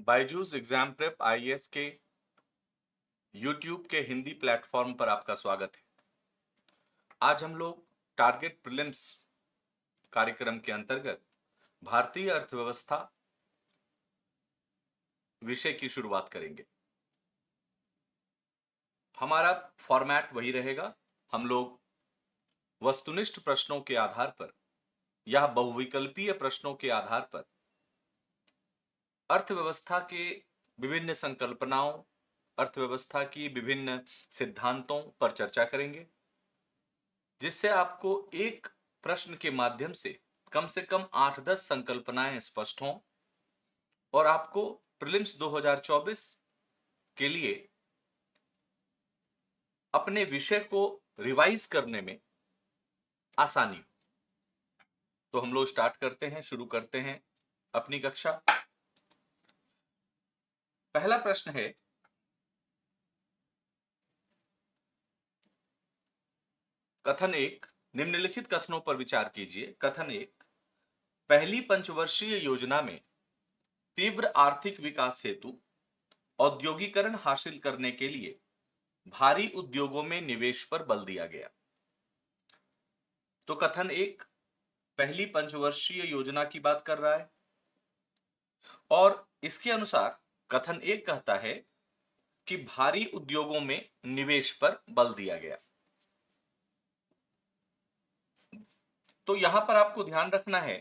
Byju's exam prep IAS के YouTube के Hindi platform पर आपका स्वागत है। आज हम लोग टारगेट प्रीलिम्स कार्यक्रम के अंतर्गत भारतीय अर्थव्यवस्था विषय की शुरुआत करेंगे। हमारा फॉर्मेट वही रहेगा। हम लोग वस्तुनिष्ठ प्रश्नों के आधार पर या बहुविकल्पीय प्रश्नों के आधार पर अर्थव्यवस्था के विभिन्न संकल्पनाओं, अर्थव्यवस्था की विभिन्न सिद्धांतों पर चर्चा करेंगे, जिससे आपको एक प्रश्न के माध्यम से कम 8-10 संकल्पनाएं स्पष्ट हों और आपको प्रीलिम्स 2024 के लिए अपने विषय को रिवाइज करने में आसानी हो। तो हम लोग स्टार्ट करते हैं, शुरू करते हैं अपनी कक्षा। पहला प्रश्न है, कथन 1, निम्नलिखित कथनों पर विचार कीजिए। कथन 1, पहली पंचवर्षीय योजना में तीव्र आर्थिक विकास हेतु औद्योगिकरण हासिल करने के लिए भारी उद्योगों में निवेश पर बल दिया गया। तो कथन 1 पहली पंचवर्षीय योजना की बात कर रहा है और इसके अनुसार कथन 1 कहता है कि भारी उद्योगों में निवेश पर बल दिया गया। तो यहां पर आपको ध्यान रखना है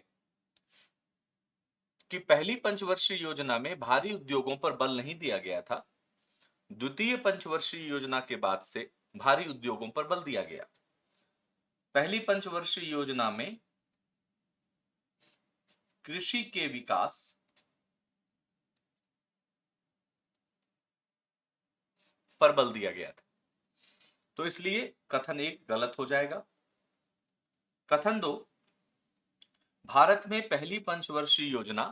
कि पहली पंचवर्षीय योजना में भारी उद्योगों पर बल नहीं दिया गया था। द्वितीय पंचवर्षीय योजना के बाद से भारी उद्योगों पर बल दिया गया। पहली पंचवर्षीय योजना में कृषि के विकास पर बल दिया गया था, तो इसलिए कथन 1 गलत हो जाएगा। कथन 2, भारत में पहली पंचवर्षीय योजना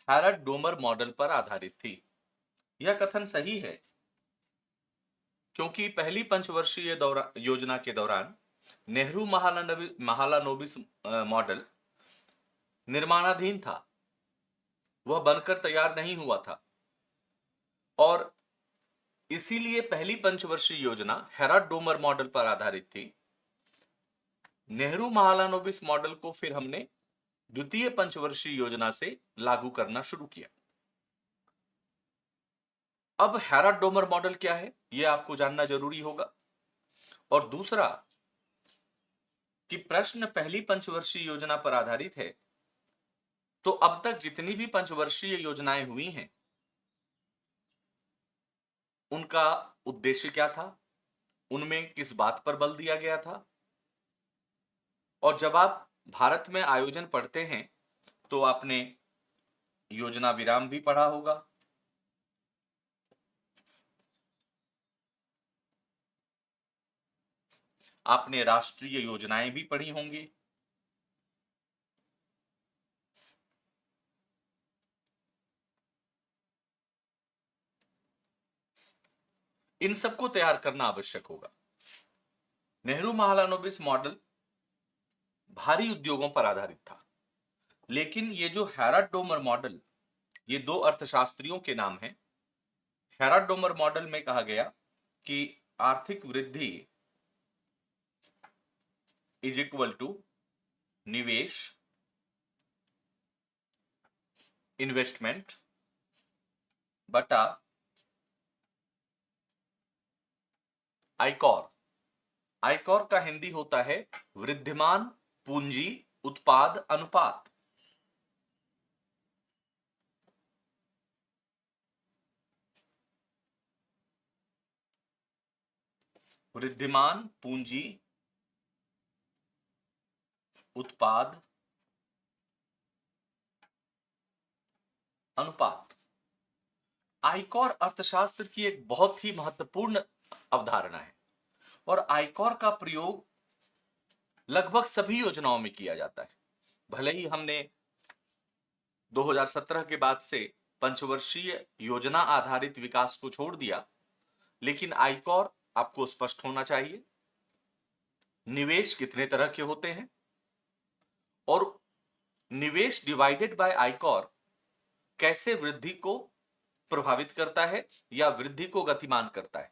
हैरड डोमर मॉडल पर आधारित थी। यह कथन सही है, क्योंकि पहली पंचवर्षीय योजना के दौरान नेहरू महालानोबिस मॉडल निर्माणाधीन था, वह बनकर तैयार नहीं हुआ था और इसीलिए पहली पंचवर्षीय योजना हैरड डोमर मॉडल पर आधारित थी। नेहरू महालानोबिस मॉडल को फिर हमने द्वितीय पंचवर्षीय योजना से लागू करना शुरू किया। अब हैरड डोमर मॉडल क्या है, यह आपको जानना जरूरी होगा। और दूसरा कि प्रश्न पहली पंचवर्षीय योजना पर आधारित है, तो अब तक जितनी भी पंचवर्षीय योजनाएं हुई हैं, उनका उद्देश्य क्या था, उनमें किस बात पर बल दिया गया था। और जब आप भारत में आयोजन पढ़ते हैं तो आपने योजना विराम भी पढ़ा होगा। आपने राष्ट्रीय योजनाएं भी पढ़ी होंगी। इन सबको तैयार करना आवश्यक होगा। नेहरू महालानोबिस मॉडल भारी उद्योगों पर आधारित था, लेकिन ये जो हैरड डोमर मॉडल, ये दो अर्थशास्त्रियों के नाम हैं। हैरड डोमर मॉडल में कहा गया कि आर्थिक वृद्धि इज इक्वल टू निवेश, इन्वेस्टमेंट बटा आयकॉर। आयकॉर का हिंदी होता है वृद्धिमान पूंजी उत्पाद अनुपात। वृद्धिमान पूंजी उत्पाद अनुपात आयकॉर अर्थशास्त्र की एक बहुत ही महत्वपूर्ण अवधारणा है और आयकॉर का प्रयोग लगभग सभी योजनाओं में किया जाता है। भले ही हमने 2017 के बाद से पंचवर्षीय योजना आधारित विकास को छोड़ दिया, लेकिन आयकॉर आपको स्पष्ट होना चाहिए। निवेश कितने तरह के होते हैं और निवेश डिवाइडेड बाय आयकॉर कैसे वृद्धि को प्रभावित करता है या वृद्धि को गतिमान करता है?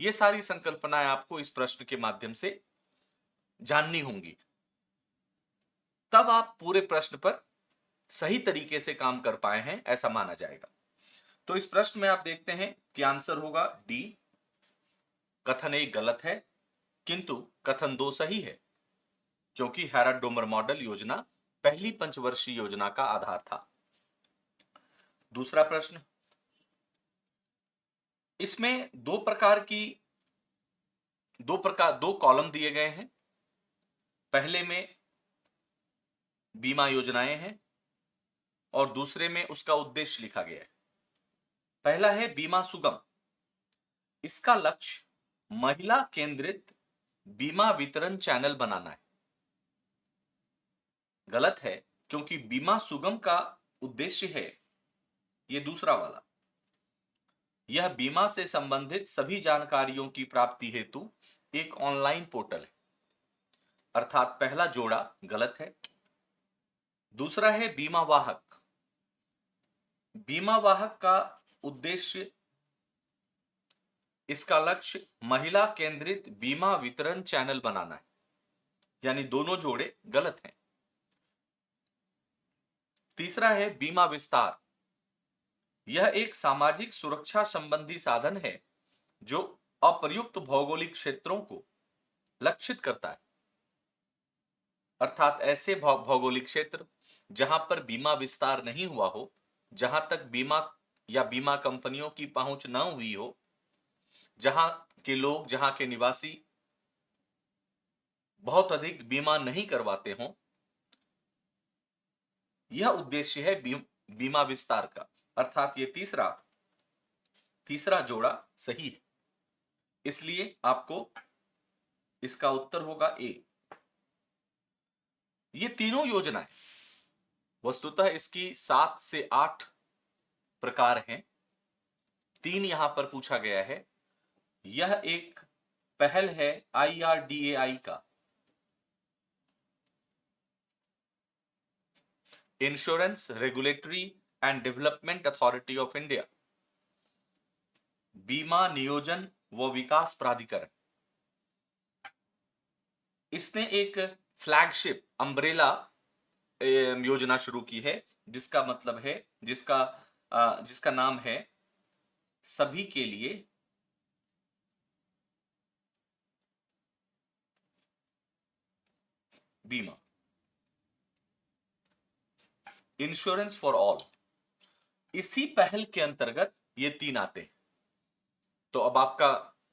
ये सारी संकल्पनाएं आपको इस प्रश्न के माध्यम से जाननी होंगी, तब आप पूरे प्रश्न पर सही तरीके से काम कर पाए हैं ऐसा माना जाएगा। तो इस प्रश्न में आप देखते हैं कि आंसर होगा डी, कथन एक गलत है किंतु कथन दो सही है, क्योंकि हैरड डोमर मॉडल योजना पहली पंचवर्षीय योजना का आधार था। दूसरा प्रश्न, इसमें दो कॉलम दिए गए हैं। पहले में बीमा योजनाएं हैं और दूसरे में उसका उद्देश्य लिखा गया है। पहला है बीमा सुगम, इसका लक्ष्य महिला केंद्रित बीमा वितरण चैनल बनाना है। गलत है, क्योंकि बीमा सुगम का उद्देश्य है ये दूसरा वाला, यह बीमा से संबंधित सभी जानकारियों की प्राप्ति हेतु एक ऑनलाइन पोर्टल है, अर्थात पहला जोड़ा गलत है। दूसरा है बीमा वाहक, बीमा वाहक का उद्देश्य, इसका लक्ष्य महिला केंद्रित बीमा वितरण चैनल बनाना है, यानी दोनों जोड़े गलत हैं। तीसरा है बीमा विस्तार, यह एक सामाजिक सुरक्षा संबंधी साधन है जो अप्रयुक्त भौगोलिक क्षेत्रों को लक्षित करता है, अर्थात ऐसे भौगोलिक क्षेत्र जहां पर बीमा विस्तार नहीं हुआ हो, जहां तक बीमा या बीमा कंपनियों की पहुंच न हुई हो, जहां के लोग, जहां के निवासी बहुत अधिक बीमा नहीं करवाते हों, यह उद्देश्य है बीमा विस्तार का, अर्थात ये तीसरा जोड़ा सही है। इसलिए आपको इसका उत्तर होगा ए। ये तीनों योजनाएं वस्तुतः इसकी 7 से 8 प्रकार हैं, 3 यहां पर पूछा गया है। यह एक पहल है IRDAI का, insurance regulatory and development authority of India, बीमा नियोजन व विकास प्राधिकरण। इसने एक फ्लैगशिप अम्ब्रेला योजना शुरू की है, जिसका मतलब है, जिसका नाम है सभी के लिए बीमा, इंश्योरेंस फॉर ऑल। इसी पहल के अंतर्गत ये 3 आते हैं। तो अब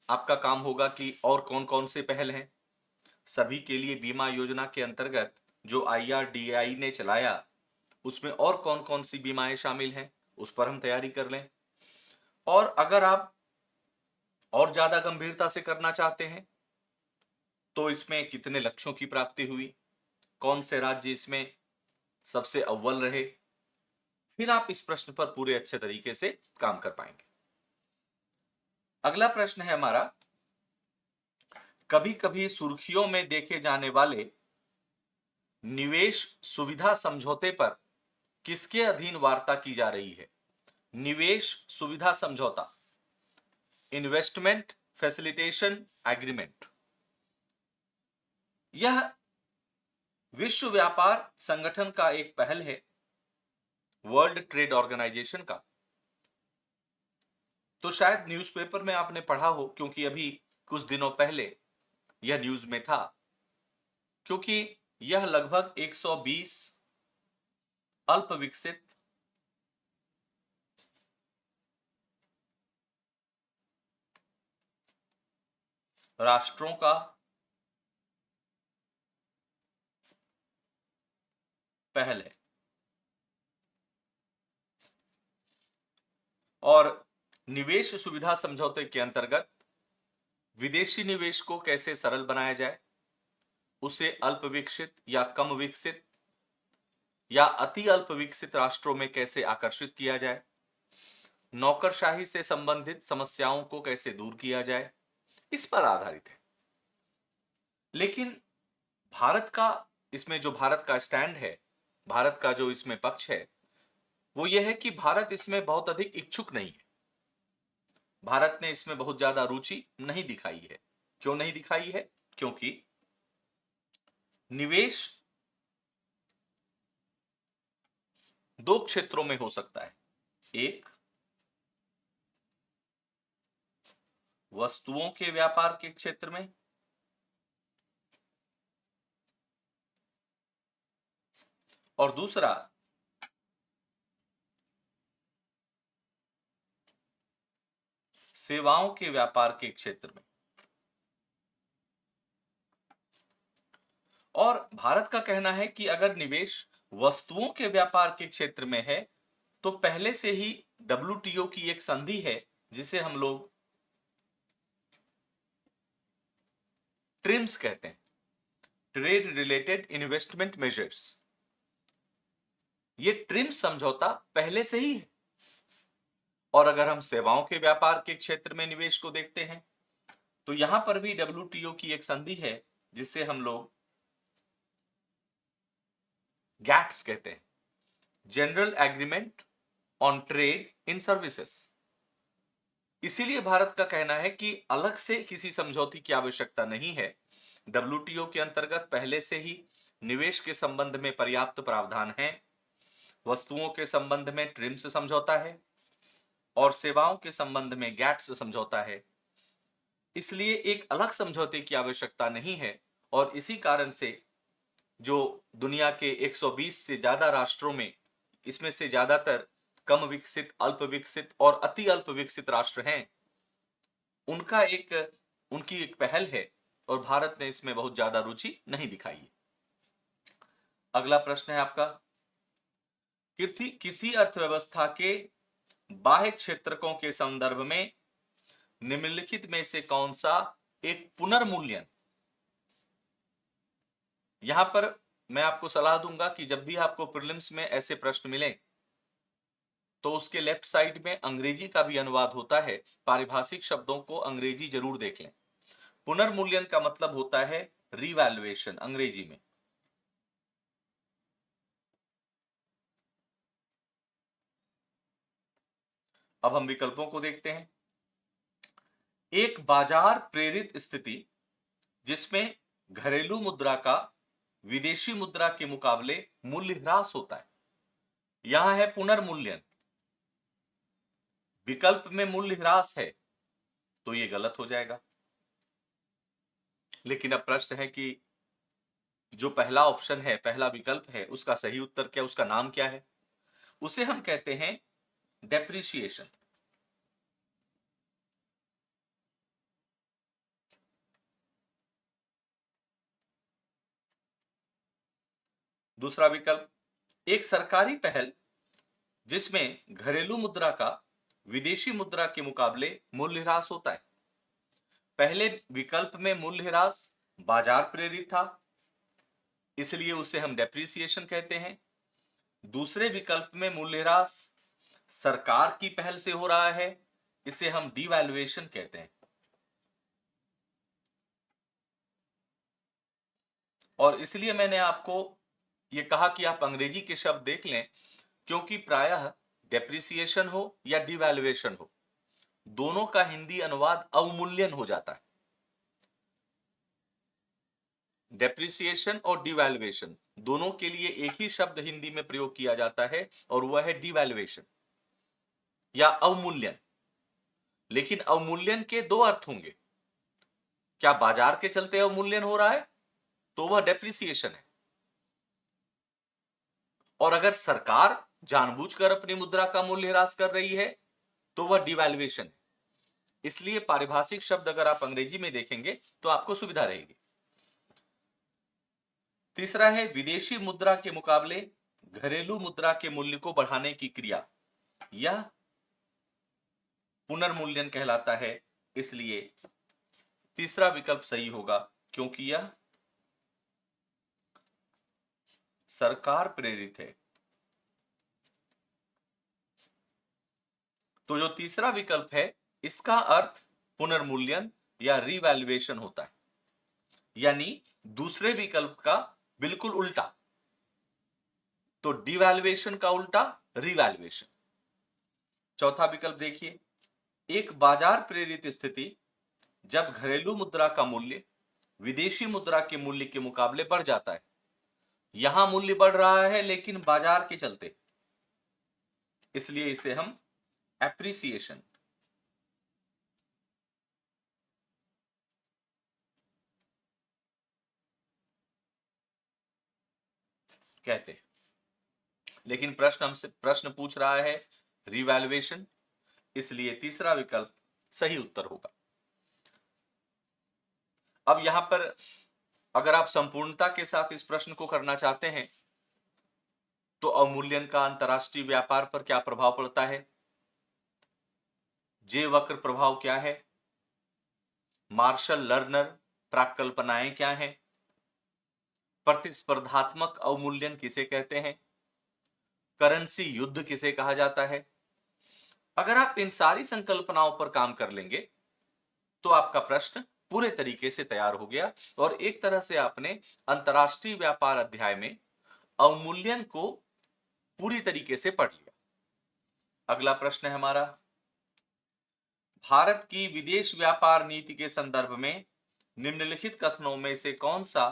आपका काम होगा कि और कौन कौन से पहल हैं। सभी के लिए बीमा योजना के अंतर्गत जो IRDAI ने चलाया, उसमें और कौन कौन सी बीमाएं शामिल हैं, उस पर हम तैयारी कर लें। और अगर आप और ज्यादा गंभीरता से करना चाहते हैं तो इसमें कितने लक्ष्यों की प्राप्ति हुई, कौन से राज्य इसमें सबसे अव्वल रहे, फिर आप इस प्रश्न पर पूरे अच्छे तरीके से काम कर पाएंगे। अगला प्रश्न है हमारा, कभी कभी सुर्खियों में देखे जाने वाले निवेश सुविधा समझौते पर किसके अधीन वार्ता की जा रही है? निवेश सुविधा समझौता, इन्वेस्टमेंट फैसिलिटेशन एग्रीमेंट। यह विश्व व्यापार संगठन का एक पहल है, वर्ल्ड ट्रेड ऑर्गेनाइजेशन का। तो शायद न्यूज़पेपर में आपने पढ़ा हो, क्योंकि अभी कुछ दिनों पहले यह न्यूज में था, क्योंकि यह लगभग 120 अल्प विकसित राष्ट्रों का पहल है और निवेश सुविधा समझौते के अंतर्गत विदेशी निवेश को कैसे सरल बनाया जाए, उसे अल्प विकसित या कम विकसित या अति अल्प विकसित राष्ट्रों में कैसे आकर्षित किया जाए, नौकरशाही से संबंधित समस्याओं को कैसे दूर किया जाए, इस पर आधारित है। लेकिन भारत का इसमें जो भारत का स्टैंड है, भारत का जो इसमें पक्ष है, वो ये है कि भारत इसमें बहुत अधिक इच्छुक नहीं है। भारत ने इसमें बहुत ज्यादा रुचि नहीं दिखाई है। क्यों नहीं दिखाई है? क्योंकि निवेश दो क्षेत्रों में हो सकता है। एक, वस्तुओं के व्यापार के क्षेत्र में, और दूसरा सेवाओं के व्यापार के क्षेत्र में। और भारत का कहना है कि अगर निवेश वस्तुओं के व्यापार के क्षेत्र में है तो पहले से ही WTO की एक संधि है जिसे हम लोग ट्रिम्स कहते हैं, ट्रेड रिलेटेड इन्वेस्टमेंट मेजर्स। ये ट्रिम्स समझौता पहले से ही है। और अगर हम सेवाओं के व्यापार के क्षेत्र में निवेश को देखते हैं तो यहां पर भी WTO की एक संधि है जिसे हम लोग गैट्स कहते हैं, general agreement on trade in services. इसीलिए भारत का कहना है कि अलग से किसी समझौते की आवश्यकता नहीं है। WTO के अंतर्गत पहले से ही निवेश के संबंध में पर्याप्त प्रावधान है। वस्तुओं के संबंध में ट्रिम्स समझौता है और सेवाओं के संबंध में गैट्स समझौता है। इसलिए एक अलग समझौते की आवश्यकता नहीं है। और इसी कारण से जो दुनिया के 120 से ज्यादा राष्ट्रों में, इसमें से ज्यादातर कम विकसित, अल्प विकसित और अति अल्प विकसित राष्ट्र हैं, उनकी एक पहल है और भारत ने इसमें बहुत ज्यादा रुचि नहीं दिखाई है। अगला प्रश्न है आपका, किसी अर्थव्यवस्था के बाह्य क्षेत्रकों के संदर्भ में निम्नलिखित में से कौन सा एक पुनर्मूल्यन। यहां पर मैं आपको सलाह दूंगा कि जब भी आपको प्रीलिम्स में ऐसे प्रश्न मिले तो उसके लेफ्ट साइड में अंग्रेजी का भी अनुवाद होता है। पारिभाषिक शब्दों को अंग्रेजी जरूर देख लें। पुनर्मूल्यन का मतलब होता है रिवैल्यूएशन अंग्रेजी में। अब हम विकल्पों को देखते हैं। एक बाजार प्रेरित स्थिति जिसमें घरेलू मुद्रा का विदेशी मुद्रा के मुकाबले मूल्य ह्रास होता है, यहां है पुनर्मूल्यन। विकल्प में मूल्य ह्रास है तो यह गलत हो जाएगा। लेकिन अब प्रश्न है कि जो पहला ऑप्शन है, पहला विकल्प है, उसका सही उत्तर क्या, उसका नाम क्या है? उसे हम कहते हैं डेप्रिसिएशन। दूसरा विकल्प, एक सरकारी पहल जिसमें घरेलू मुद्रा का विदेशी मुद्रा के मुकाबले मूल्यह्रास होता है। पहले विकल्प में मूल्यह्रास बाजार प्रेरित था, इसलिए उसे हम डेप्रिसिएशन कहते हैं। दूसरे विकल्प में मूल्यह्रास सरकार की पहल से हो रहा है, इसे हम डिवैल्यूएशन कहते हैं। और इसलिए मैंने आपको यह कहा कि आप अंग्रेजी के शब्द देख लें, क्योंकि प्रायः डेप्रिसिएशन हो या डिवैल्यूएशन हो, दोनों का हिंदी अनुवाद अवमूल्यन हो जाता है। डेप्रिसिएशन और डिवैल्यूएशन दोनों के लिए एक ही शब्द हिंदी में प्रयोग किया जाता है और वह है डिवैल्यूएशन या अवमूल्यन। लेकिन अवमूल्यन के दो अर्थ होंगे। क्या बाजार के चलते अवमूल्यन हो रहा है तो वह डेप्रिसिएशन है, और अगर सरकार जानबूझकर अपनी मुद्रा का मूल्य ह्रास कर रही है तो वह डिवैल्यूएशन है। इसलिए पारिभाषिक शब्द अगर आप अंग्रेजी में देखेंगे तो आपको सुविधा रहेगी। तीसरा है विदेशी मुद्रा के मुकाबले घरेलू मुद्रा के मूल्य को बढ़ाने की क्रिया, यह पुनर्मूल्यन कहलाता है। इसलिए तीसरा विकल्प सही होगा, क्योंकि यह सरकार प्रेरित है। तो जो तीसरा विकल्प है इसका अर्थ पुनर्मूल्यन या रिवैल्यूएशन होता है, यानी दूसरे विकल्प का बिल्कुल उल्टा। तो डिवैल्यूएशन का उल्टा रिवैल्यूएशन। चौथा विकल्प देखिए, एक बाजार प्रेरित स्थिति जब घरेलू मुद्रा का मूल्य विदेशी मुद्रा के मूल्य के मुकाबले बढ़ जाता है। यहां मूल्य बढ़ रहा है लेकिन बाजार के चलते, इसलिए इसे हम एप्रिसिएशन कहते हैं। लेकिन प्रश्न पूछ रहा है रिवैल्यूएशन, इसलिए तीसरा विकल्प सही उत्तर होगा। अब यहां पर अगर आप संपूर्णता के साथ इस प्रश्न को करना चाहते हैं तो अवमूल्यन का अंतरराष्ट्रीय व्यापार पर क्या प्रभाव पड़ता है, जे वक्र प्रभाव क्या है, मार्शल लर्नर प्राकल्पनाएं क्या हैं, प्रतिस्पर्धात्मक अवमूल्यन किसे कहते हैं, करेंसी युद्ध किसे कहा जाता है। अगर आप इन सारी संकल्पनाओं पर काम कर लेंगे तो आपका प्रश्न पूरे तरीके से तैयार हो गया और एक तरह से आपने अंतरराष्ट्रीय व्यापार अध्याय में अवमूल्यन को पूरी तरीके से पढ़ लिया। अगला प्रश्न है हमारा, भारत की विदेश व्यापार नीति के संदर्भ में निम्नलिखित कथनों में से कौन सा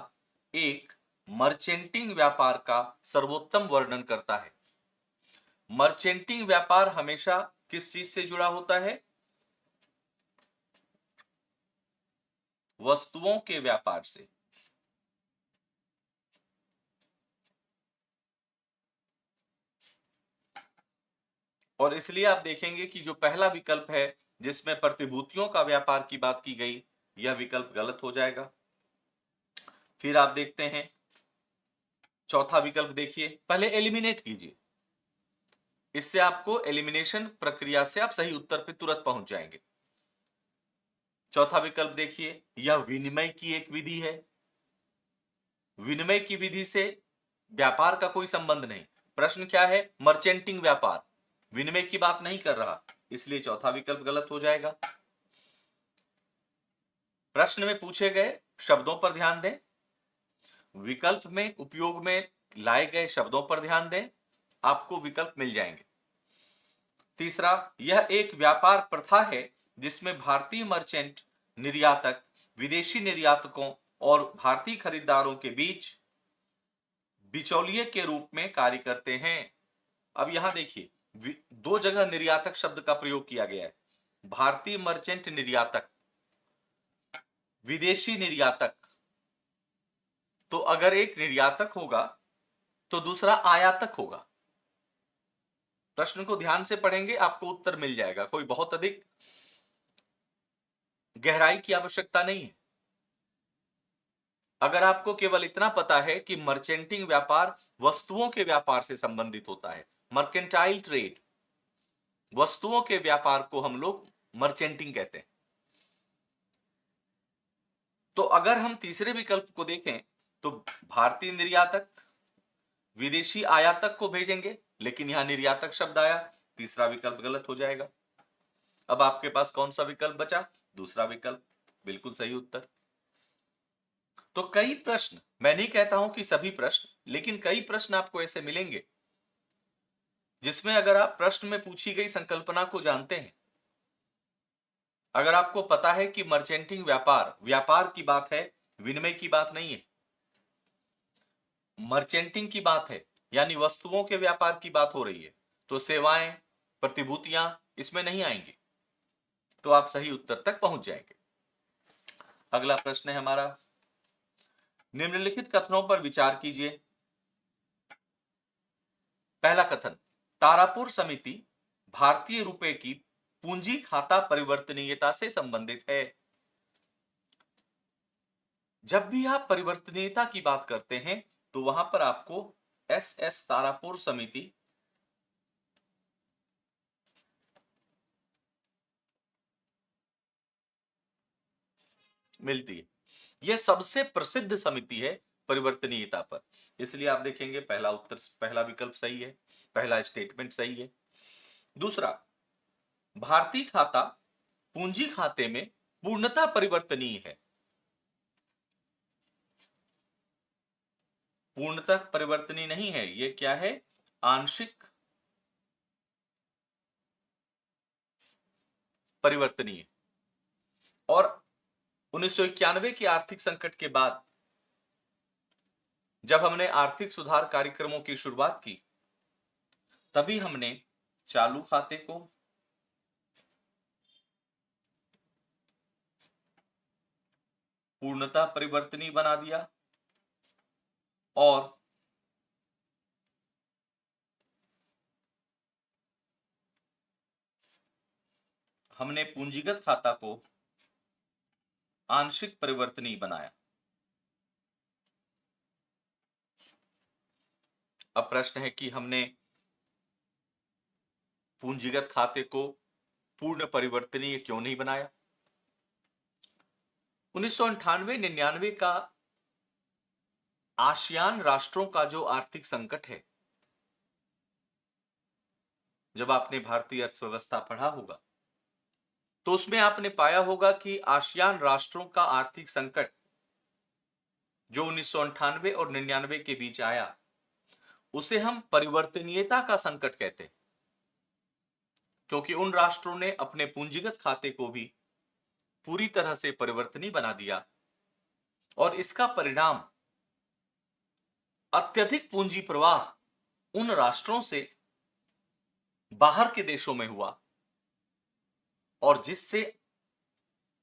एक मर्चेंटिंग व्यापार का सर्वोत्तम वर्णन करता है। मर्चेंटिंग व्यापार हमेशा किस चीज से जुड़ा होता है, वस्तुओं के व्यापार से। और इसलिए आप देखेंगे कि जो पहला विकल्प है जिसमें प्रतिभूतियों का व्यापार की बात की गई, यह विकल्प गलत हो जाएगा। फिर आप देखते हैं चौथा विकल्प, देखिए पहले एलिमिनेट कीजिए, इससे आपको एलिमिनेशन प्रक्रिया से आप सही उत्तर पे तुरंत पहुंच जाएंगे। चौथा विकल्प देखिए, यह विनिमय की एक विधि है। विनिमय की विधि से व्यापार का कोई संबंध नहीं। प्रश्न क्या है, मर्चेंटिंग व्यापार, विनिमय की बात नहीं कर रहा, इसलिए चौथा विकल्प गलत हो जाएगा। प्रश्न में पूछे गए शब्दों पर ध्यान दें, विकल्प में उपयोग में लाए गए शब्दों पर ध्यान दें, आपको विकल्प मिल जाएंगे। तीसरा, यह एक व्यापार प्रथा है जिसमें भारतीय मर्चेंट निर्यातक विदेशी निर्यातकों और भारतीय खरीदारों के बीच बिचौलिए के रूप में कार्य करते हैं। अब यहां देखिए दो जगह निर्यातक शब्द का प्रयोग किया गया है, भारतीय मर्चेंट निर्यातक, विदेशी निर्यातक। तो अगर एक निर्यातक होगा तो दूसरा आयातक होगा। प्रश्न को ध्यान से पढ़ेंगे आपको उत्तर मिल जाएगा, कोई बहुत अधिक गहराई की आवश्यकता नहीं है। अगर आपको केवल इतना पता है कि मर्चेंटिंग व्यापार वस्तुओं के व्यापार से संबंधित होता है, मर्केंटाइल ट्रेड, वस्तुओं के व्यापार को हम लोग मर्चेंटिंग कहते हैं। तो अगर हम तीसरे विकल्प को देखें तो भारतीय निर्यातक विदेशी आयातक को भेजेंगे, लेकिन यहां निर्यातक शब्द आया, तीसरा विकल्प गलत हो जाएगा। अब आपके पास कौन सा विकल्प बचा, दूसरा विकल्प बिल्कुल सही उत्तर। तो कई प्रश्न, मैं नहीं कहता हूं कि सभी प्रश्न, लेकिन कई प्रश्न आपको ऐसे मिलेंगे जिसमें अगर आप प्रश्न में पूछी गई संकल्पना को जानते हैं, अगर आपको पता है कि मर्चेंटिंग व्यापार व्यापार की बात है, विनिमय की बात नहीं है, मर्चेंटिंग की बात है यानी वस्तुओं के व्यापार की बात हो रही है, तो सेवाएं प्रतिभूतियां इसमें नहीं आएंगी, तो आप सही उत्तर तक पहुंच जाएंगे। अगला प्रश्न है हमारा, निम्नलिखित कथनों पर विचार कीजिए। पहला कथन, तारापुर समिति भारतीय रुपए की पूंजी खाता परिवर्तनीयता से संबंधित है। जब भी आप परिवर्तनीयता की बात करते हैं तो वहां पर आपको एस तारापुर समिति मिलती है। यह सबसे प्रसिद्ध समिति है परिवर्तनीयता पर, इसलिए आप देखेंगे पहला उत्तर, पहला विकल्प सही है, पहला स्टेटमेंट सही है। दूसरा, भारतीय खाता पूंजी खाते में पूर्णतः परिवर्तनीय है। पूर्णतः परिवर्तनीय नहीं है, यह क्या है, आंशिक परिवर्तनीय। और 1991 के आर्थिक संकट के बाद जब हमने आर्थिक सुधार कार्यक्रमों की शुरुआत की, तभी हमने चालू खाते को पूर्णतः परिवर्तनीय बना दिया और हमने पूंजीगत खाता को आंशिक परिवर्तनीय बनाया। अब प्रश्न है कि हमने पूंजीगत खाते को पूर्ण परिवर्तनीय क्यों नहीं बनाया? 1998-99 का आसियान राष्ट्रों का जो आर्थिक संकट है, जब आपने भारतीय अर्थव्यवस्था पढ़ा होगा तो उसमें आपने पाया होगा कि आसियान राष्ट्रों का आर्थिक संकट जो 1998 और 99 के बीच आया, उसे हम परिवर्तनीयता का संकट कहते हैं, क्योंकि उन राष्ट्रों ने अपने पूंजीगत खाते को भी पूरी तरह से परिवर्तनीय बना दिया और इसका परिणाम अत्यधिक पूंजी प्रवाह उन राष्ट्रों से बाहर के देशों में हुआ और जिससे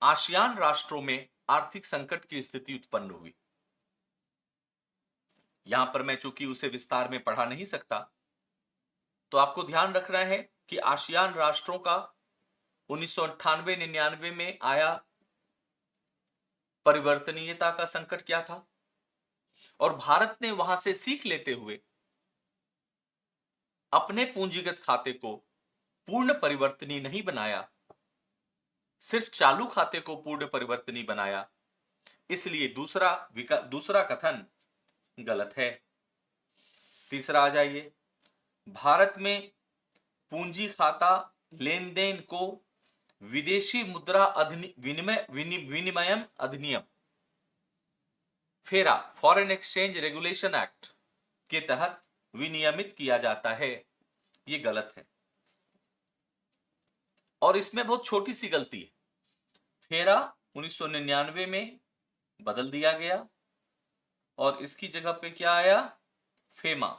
आसियान राष्ट्रों में आर्थिक संकट की स्थिति उत्पन्न हुई। यहां पर मैं चूंकि उसे विस्तार में पढ़ा नहीं सकता, तो आपको ध्यान रखना है कि आसियान राष्ट्रों का 1998-99 में आया परिवर्तनीयता का संकट क्या था और भारत ने वहां से सीख लेते हुए अपने पूंजीगत खाते को पूर्ण परिवर्तनीय नहीं बनाया, सिर्फ चालू खाते को पूर्ण परिवर्तनीय बनाया। इसलिए दूसरा कथन गलत है। तीसरा आ जाइए, भारत में पूंजी खाता लेन देन को विदेशी मुद्रा विनिमय अधिनियम फेरा, फॉरेन एक्सचेंज रेगुलेशन एक्ट के तहत विनियमित किया जाता है। यह गलत है और इसमें बहुत छोटी सी गलती है। फेरा 1999 में बदल दिया गया और इसकी जगह पे क्या आया? फेमा,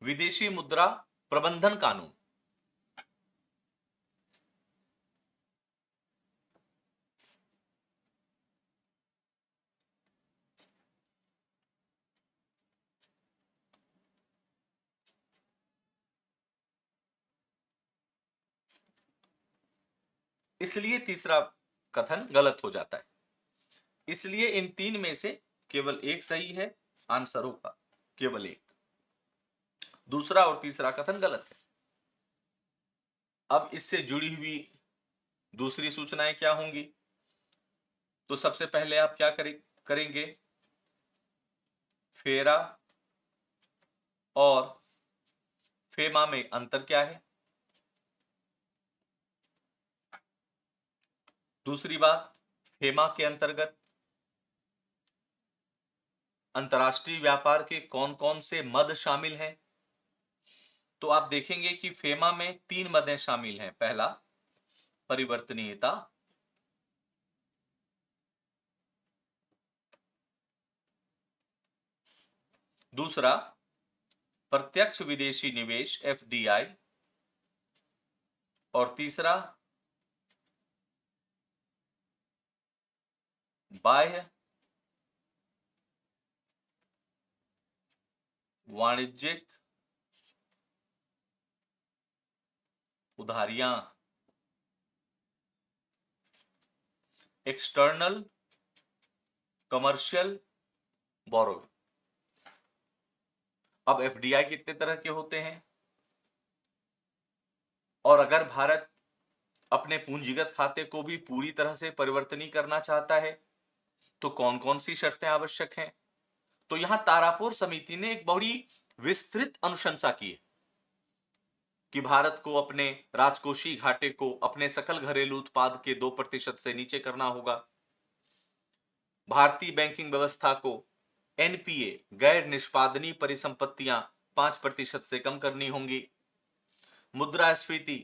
विदेशी मुद्रा प्रबंधन कानून। इसलिए तीसरा कथन गलत हो जाता है। इसलिए इन तीन में से केवल एक सही है, आंसरों का केवल एक। दूसरा और तीसरा कथन गलत है। अब इससे जुड़ी हुई दूसरी सूचनाएं क्या होंगी? तो सबसे पहले आप क्या करेंगे? फेरा और फेमा में अंतर क्या है? दूसरी बात, फेमा के अंतर्गत अंतर्राष्ट्रीय व्यापार के कौन कौन से मद शामिल हैं? तो आप देखेंगे कि फेमा में 3 मदें शामिल हैं। पहला, परिवर्तनीयता। दूसरा, प्रत्यक्ष विदेशी निवेश एफडीआई। और तीसरा, बाह्य वाणिज्यिक उधारियां, एक्सटर्नल कमर्शियल बोरोइंग। अब एफडीआई कितने तरह के होते हैं और अगर भारत अपने पूंजीगत खाते को भी पूरी तरह से परिवर्तनीय करना चाहता है तो कौन कौन सी शर्तें आवश्यक हैं? तो यहां तारापुर समिति ने एक बड़ी विस्तृत अनुशंसा की है कि भारत को अपने राजकोषीय घाटे को अपने सकल घरेलू उत्पाद के 2% से नीचे करना होगा। भारतीय बैंकिंग व्यवस्था को एनपीए, गैर निष्पादनीय परिसंपत्तियां 5% से कम करनी होंगी। मुद्रास्फीति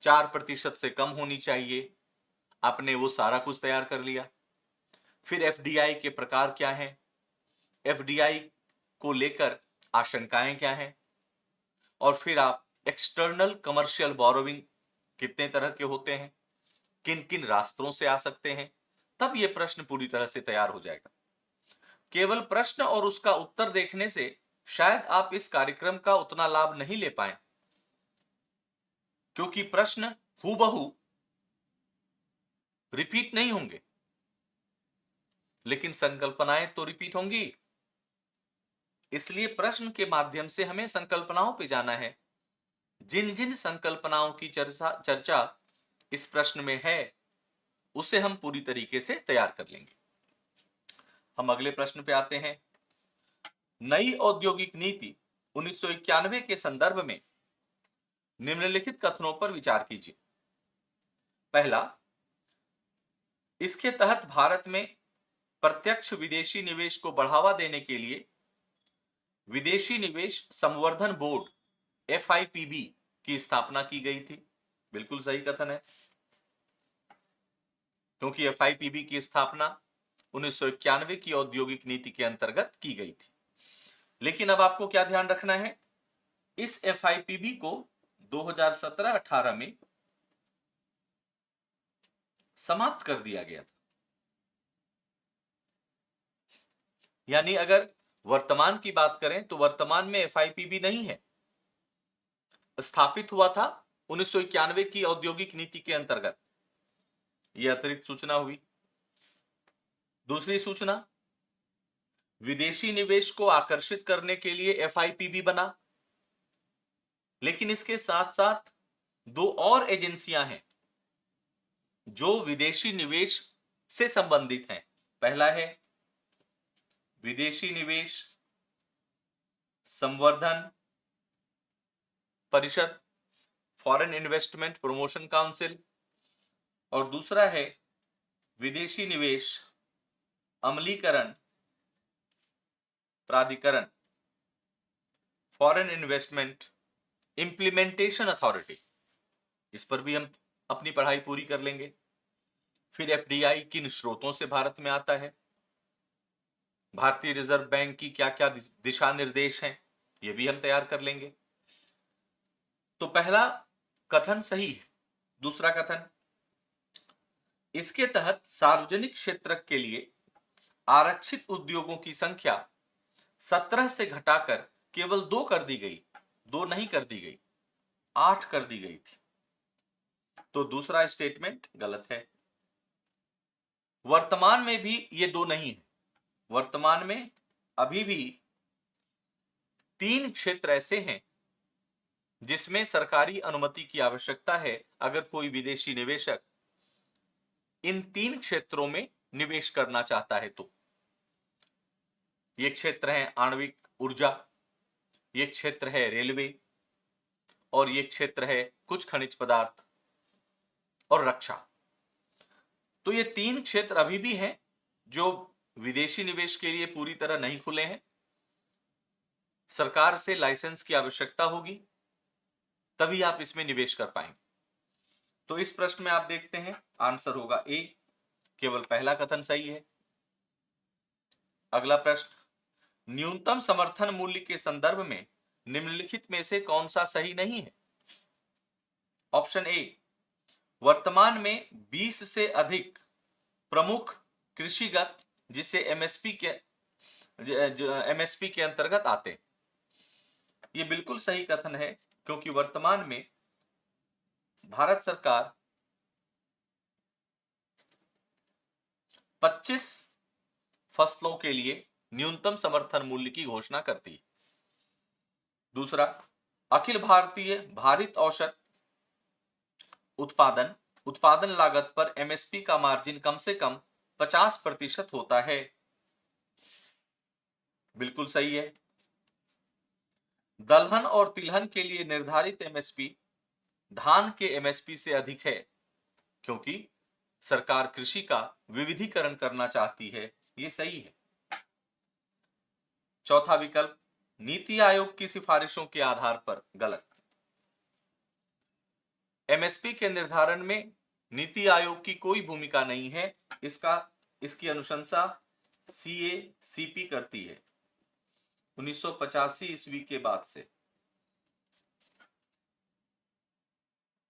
4% से कम होनी चाहिए। आपने वो सारा कुछ तैयार कर लिया। फिर एफडीआई के प्रकार क्या हैं, एफडीआई को लेकर आशंकाएं क्या हैं, और फिर आप एक्सटर्नल कमर्शियल बोरोविंग कितने तरह के होते हैं, किन किन रास्तों से आ सकते हैं, तब यह प्रश्न पूरी तरह से तैयार हो जाएगा। केवल प्रश्न और उसका उत्तर देखने से शायद आप इस कार्यक्रम का उतना लाभ नहीं ले पाए, क्योंकि प्रश्न हूबहू रिपीट नहीं होंगे, लेकिन संकल्पनाएं तो रिपीट होंगी। इसलिए प्रश्न के माध्यम से हमें संकल्पनाओं पे जाना है। जिन जिन संकल्पनाओं की चर्चा इस प्रश्न में है, उसे हम पूरी तरीके से तैयार कर लेंगे। हम अगले प्रश्न पे आते हैं। नई औद्योगिक नीति 1991 के संदर्भ में निम्नलिखित कथनों पर विचार कीजिए। पहला, इसके तहत भारत में प्रत्यक्ष विदेशी निवेश को बढ़ावा देने के लिए विदेशी निवेश संवर्धन बोर्ड FIPB की स्थापना की गई थी। बिल्कुल सही कथन है, क्योंकि FIPB की स्थापना 1991 की औद्योगिक नीति के अंतर्गत की गई थी। लेकिन अब आपको क्या ध्यान रखना है, इस FIPB को 2017-18 में समाप्त कर दिया गया था। यानी अगर वर्तमान की बात करें तो वर्तमान में FIPB नहीं है, स्थापित हुआ था 1991 की औद्योगिक नीति के अंतर्गत। यह अतिरिक्त सूचना हुई। दूसरी सूचना, विदेशी निवेश को आकर्षित करने के लिए FIPB बना, लेकिन इसके साथ साथ दो और एजेंसियां हैं जो विदेशी निवेश से संबंधित हैं। पहला है विदेशी निवेश संवर्धन परिषद, फॉरेन इन्वेस्टमेंट प्रमोशन काउंसिल, और दूसरा है विदेशी निवेश अमलीकरण प्राधिकरण, फॉरेन इन्वेस्टमेंट इंप्लीमेंटेशन अथॉरिटी। इस पर भी हम अपनी पढ़ाई पूरी कर लेंगे। फिर FDI किन स्रोतों से भारत में आता है, भारतीय रिजर्व बैंक की क्या क्या दिशा निर्देश हैं, ये भी हम तैयार कर लेंगे। तो पहला कथन सही है। दूसरा कथन, इसके तहत सार्वजनिक क्षेत्र के लिए आरक्षित उद्योगों की संख्या 17 से घटाकर केवल 2 कर दी गई। 2 नहीं कर दी गई, 8 कर दी गई थी। तो दूसरा स्टेटमेंट गलत है। वर्तमान में भी ये 2 नहीं है। वर्तमान में अभी भी 3 क्षेत्र ऐसे हैं जिसमें सरकारी अनुमति की आवश्यकता है अगर कोई विदेशी निवेशक इन 3 क्षेत्रों में निवेश करना चाहता है तो। ये क्षेत्र है आणविक ऊर्जा, ये क्षेत्र है रेलवे, और ये क्षेत्र है कुछ खनिज पदार्थ और रक्षा। तो ये 3 क्षेत्र अभी भी हैं जो विदेशी निवेश के लिए पूरी तरह नहीं खुले हैं। सरकार से लाइसेंस की आवश्यकता होगी, तभी आप इसमें निवेश कर पाएंगे। तो इस प्रश्न में आप देखते हैं आंसर होगा ए, केवल पहला कथन सही है। अगला प्रश्न, न्यूनतम समर्थन मूल्य के संदर्भ में निम्नलिखित में से कौन सा सही नहीं है? ऑप्शन ए, वर्तमान में 20 से अधिक प्रमुख कृषिगत जिसे MSP के अंतर्गत आते हैं। ये बिल्कुल सही कथन है, क्योंकि वर्तमान में भारत सरकार 25 फसलों के लिए न्यूनतम समर्थन मूल्य की घोषणा करती है। दूसरा, अखिल भारतीय भारित औसत उत्पादन लागत पर MSP का मार्जिन कम से कम 50% होता है। बिल्कुल सही है। दलहन और तिलहन के लिए निर्धारित MSP धान के MSP से अधिक है, क्योंकि सरकार कृषि का विविधीकरण करना चाहती है। ये सही है। चौथा विकल्प, नीति आयोग की सिफारिशों के आधार पर, गलत। एमएसपी के निर्धारण में नीति आयोग की कोई भूमिका नहीं है। इसकी अनुशंसा सीएसीपी करती है 1985 ईस्वी के बाद से।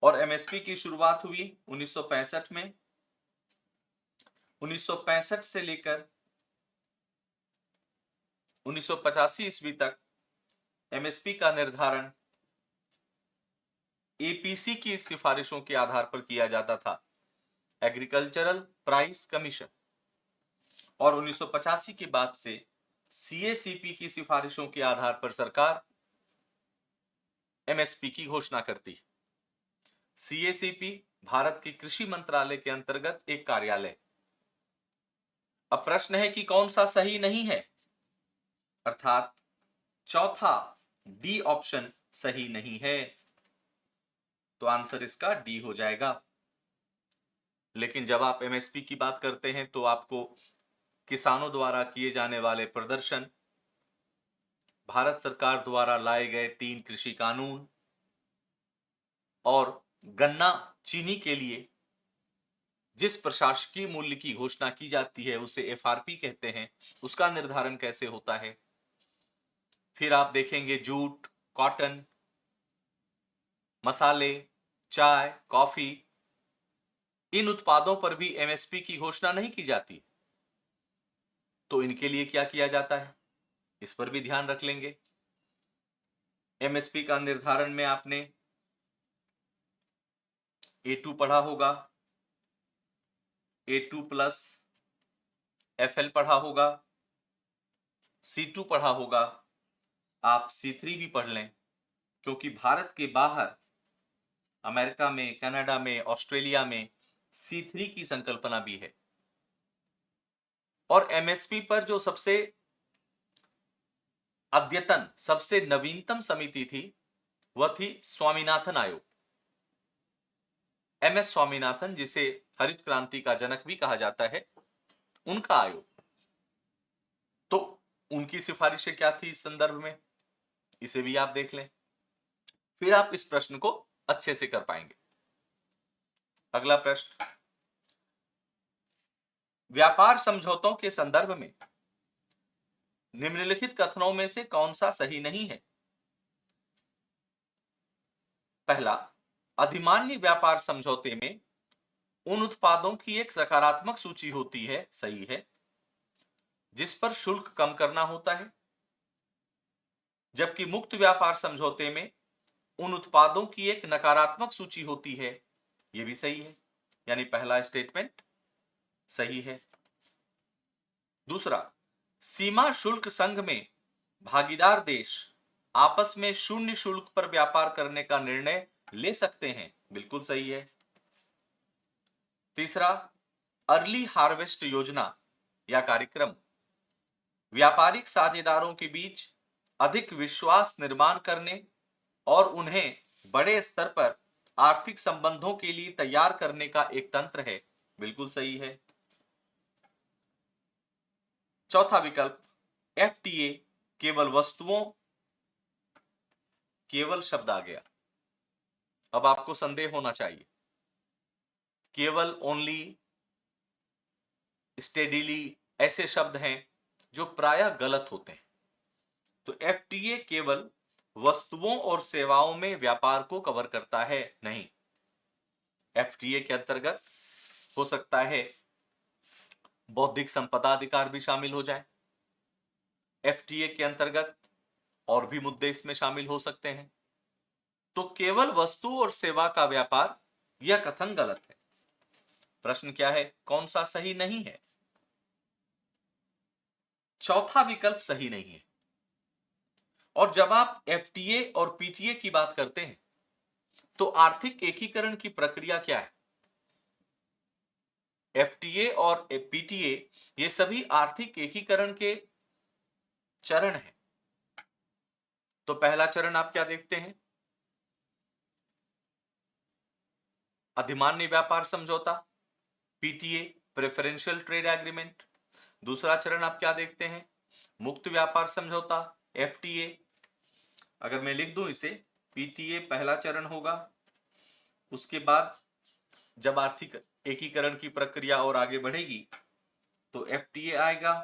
और एमएसपी की शुरुआत हुई 1965 में। 1965 से लेकर 1985 ईस्वी तक एमएसपी का निर्धारण एपीसी की सिफारिशों के आधार पर किया जाता था, एग्रीकल्चरल प्राइस कमीशन। और 1985 के बाद से सीएसीपी की सिफारिशों के आधार पर सरकार एमएसपी की घोषणा करती। सीएसीपी भारत के कृषि मंत्रालय के अंतर्गत एक कार्यालय। अब प्रश्न है कि कौन सा सही नहीं है, अर्थात चौथा डी ऑप्शन सही नहीं है, तो आंसर इसका डी हो जाएगा। लेकिन जब आप एमएसपी की बात करते हैं तो आपको किसानों द्वारा किए जाने वाले प्रदर्शन, भारत सरकार द्वारा लाए गए 3 कृषि कानून और गन्ना चीनी के लिए जिस प्रशासकीय मूल्य की घोषणा की जाती है उसे एफआरपी कहते हैं, उसका निर्धारण कैसे होता है। फिर आप देखेंगे जूट, कॉटन, मसाले, चाय, कॉफी, इन उत्पादों पर भी एमएसपी की घोषणा नहीं की जाती, तो इनके लिए क्या किया जाता है, इस पर भी ध्यान रख लेंगे। एमएसपी का निर्धारण में आपने A2 पढ़ा होगा, A2 प्लस FL पढ़ा होगा, C2 पढ़ा होगा, आप C3 भी पढ़ लें, क्योंकि भारत के बाहर अमेरिका में, कनाडा में, ऑस्ट्रेलिया में C3 की संकल्पना भी है। और एमएसपी पर जो सबसे अद्यतन, सबसे नवीनतम समिति थी वह थी स्वामीनाथन आयोग। एमएस स्वामीनाथन, जिसे हरित क्रांति का जनक भी कहा जाता है, उनका आयोग। तो उनकी सिफारिशें क्या थी इस संदर्भ में, इसे भी आप देख लें, फिर आप इस प्रश्न को अच्छे से कर पाएंगे। अगला प्रश्न, व्यापार समझौतों के संदर्भ में निम्नलिखित कथनों में से कौन सा सही नहीं है। पहला, अधिमान्य व्यापार समझौते में उन उत्पादों की एक सकारात्मक सूची होती है, सही है, जिस पर शुल्क कम करना होता है, जबकि मुक्त व्यापार समझौते में उन उत्पादों की एक नकारात्मक सूची होती है, यह भी सही है, यानी पहला स्टेटमेंट सही है। दूसरा, सीमा शुल्क संघ में भागीदार देश आपस में शून्य शुल्क पर व्यापार करने का निर्णय ले सकते हैं, बिल्कुल सही है। तीसरा, अर्ली हार्वेस्ट योजना या कार्यक्रम व्यापारिक साझेदारों के बीच अधिक विश्वास निर्माण करने और उन्हें बड़े स्तर पर आर्थिक संबंधों के लिए तैयार करने का एक तंत्र है, बिल्कुल सही है। चौथा विकल्प, एफटीए केवल वस्तुओं, केवल शब्द आ गया, अब आपको संदेह होना चाहिए, केवल, ओनली, स्टेडीली ऐसे शब्द हैं जो प्रायः गलत होते हैं। तो एफटीए केवल वस्तुओं और सेवाओं में व्यापार को कवर करता है, नहीं। एफटीए के अंतर्गत हो सकता है बौद्धिक संपदा अधिकार भी शामिल हो जाए, एफटीए के अंतर्गत और भी मुद्दे इसमें शामिल हो सकते हैं। तो केवल वस्तु और सेवा का व्यापार, यह कथन गलत है। प्रश्न क्या है, कौन सा सही नहीं है? चौथा विकल्प सही नहीं है। और जब आप एफटीए और पीटीए की बात करते हैं तो आर्थिक एकीकरण की प्रक्रिया क्या है? एफटीए और पीटीए ये सभी आर्थिक एकीकरण के चरण हैं। तो पहला चरण आप क्या देखते हैं, अधिमान्य व्यापार समझौता, पीटीए प्रेफरेंशियल ट्रेड एग्रीमेंट। दूसरा चरण आप क्या देखते हैं, मुक्त व्यापार समझौता, एफटीए। अगर मैं लिख दूं इसे, पीटीए पहला चरण होगा, उसके बाद जब आर्थिक एकीकरण की प्रक्रिया और आगे बढ़ेगी तो एफटीए आएगा।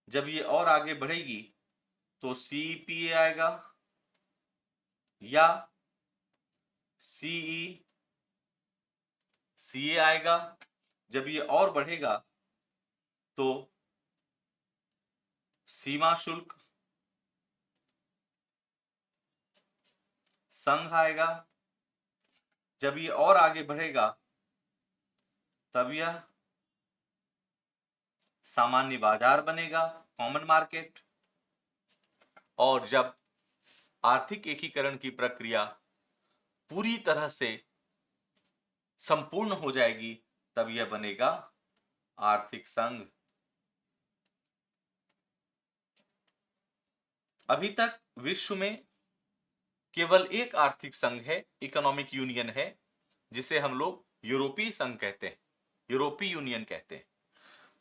जब ये और आगे बढ़ेगी तो सीईपीए आएगा या सीए आएगा। जब ये और बढ़ेगा तो सीमा शुल्क संघ आएगा। जब ये और आगे बढ़ेगा तब यह सामान्य बाजार बनेगा, कॉमन मार्केट। और जब आर्थिक एकीकरण की प्रक्रिया पूरी तरह से संपूर्ण हो जाएगी तब यह बनेगा आर्थिक संघ। अभी तक विश्व में केवल एक आर्थिक संघ है, इकोनॉमिक यूनियन है, जिसे हम लोग यूरोपीय संघ कहते हैं, यूरोपीय यूनियन कहते हैं।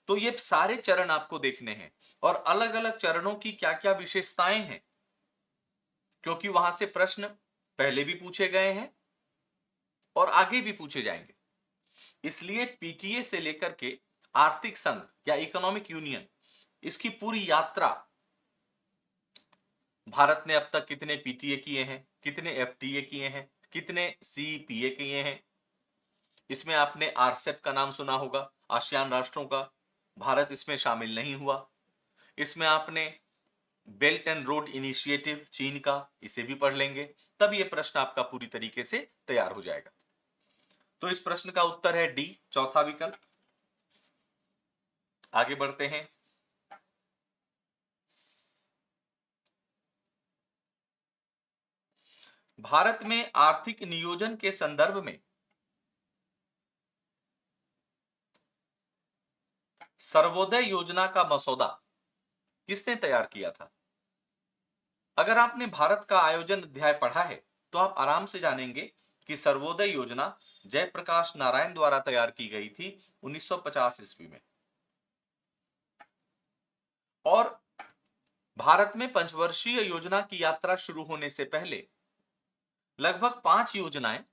तो ये सारे चरण आपको देखने हैं और अलग अलग चरणों की क्या क्या विशेषताएं हैं, क्योंकि वहां से प्रश्न पहले भी पूछे गए हैं और आगे भी पूछे जाएंगे। इसलिए पीटीए से लेकर के आर्थिक संघ या इकोनॉमिक यूनियन, इसकी पूरी यात्रा, भारत ने अब तक कितने पीटीए किए हैं, कितने एफटीए किए हैं, कितने सीईपीए किए हैं। इसमें आपने आरसेप का नाम सुना होगा, आसियान राष्ट्रों का। भारत इसमें शामिल नहीं हुआ। इसमें आपने बेल्ट एंड रोड इनिशिएटिव चीन का, इसे भी पढ़ लेंगे, तब यह प्रश्न आपका पूरी तरीके से तैयार हो जाएगा। तो इस प्रश्न का उत्तर है डी, चौथा विकल्प। आगे बढ़ते हैं। भारत में आर्थिक नियोजन के संदर्भ में सर्वोदय योजना का मसौदा किसने तैयार किया था? अगर आपने भारत का आयोजन अध्याय पढ़ा है तो आप आराम से जानेंगे कि सर्वोदय योजना जयप्रकाश नारायण द्वारा तैयार की गई थी 1950 ईस्वी में। और भारत में पंचवर्षीय योजना की यात्रा शुरू होने से पहले लगभग 5 योजनाएं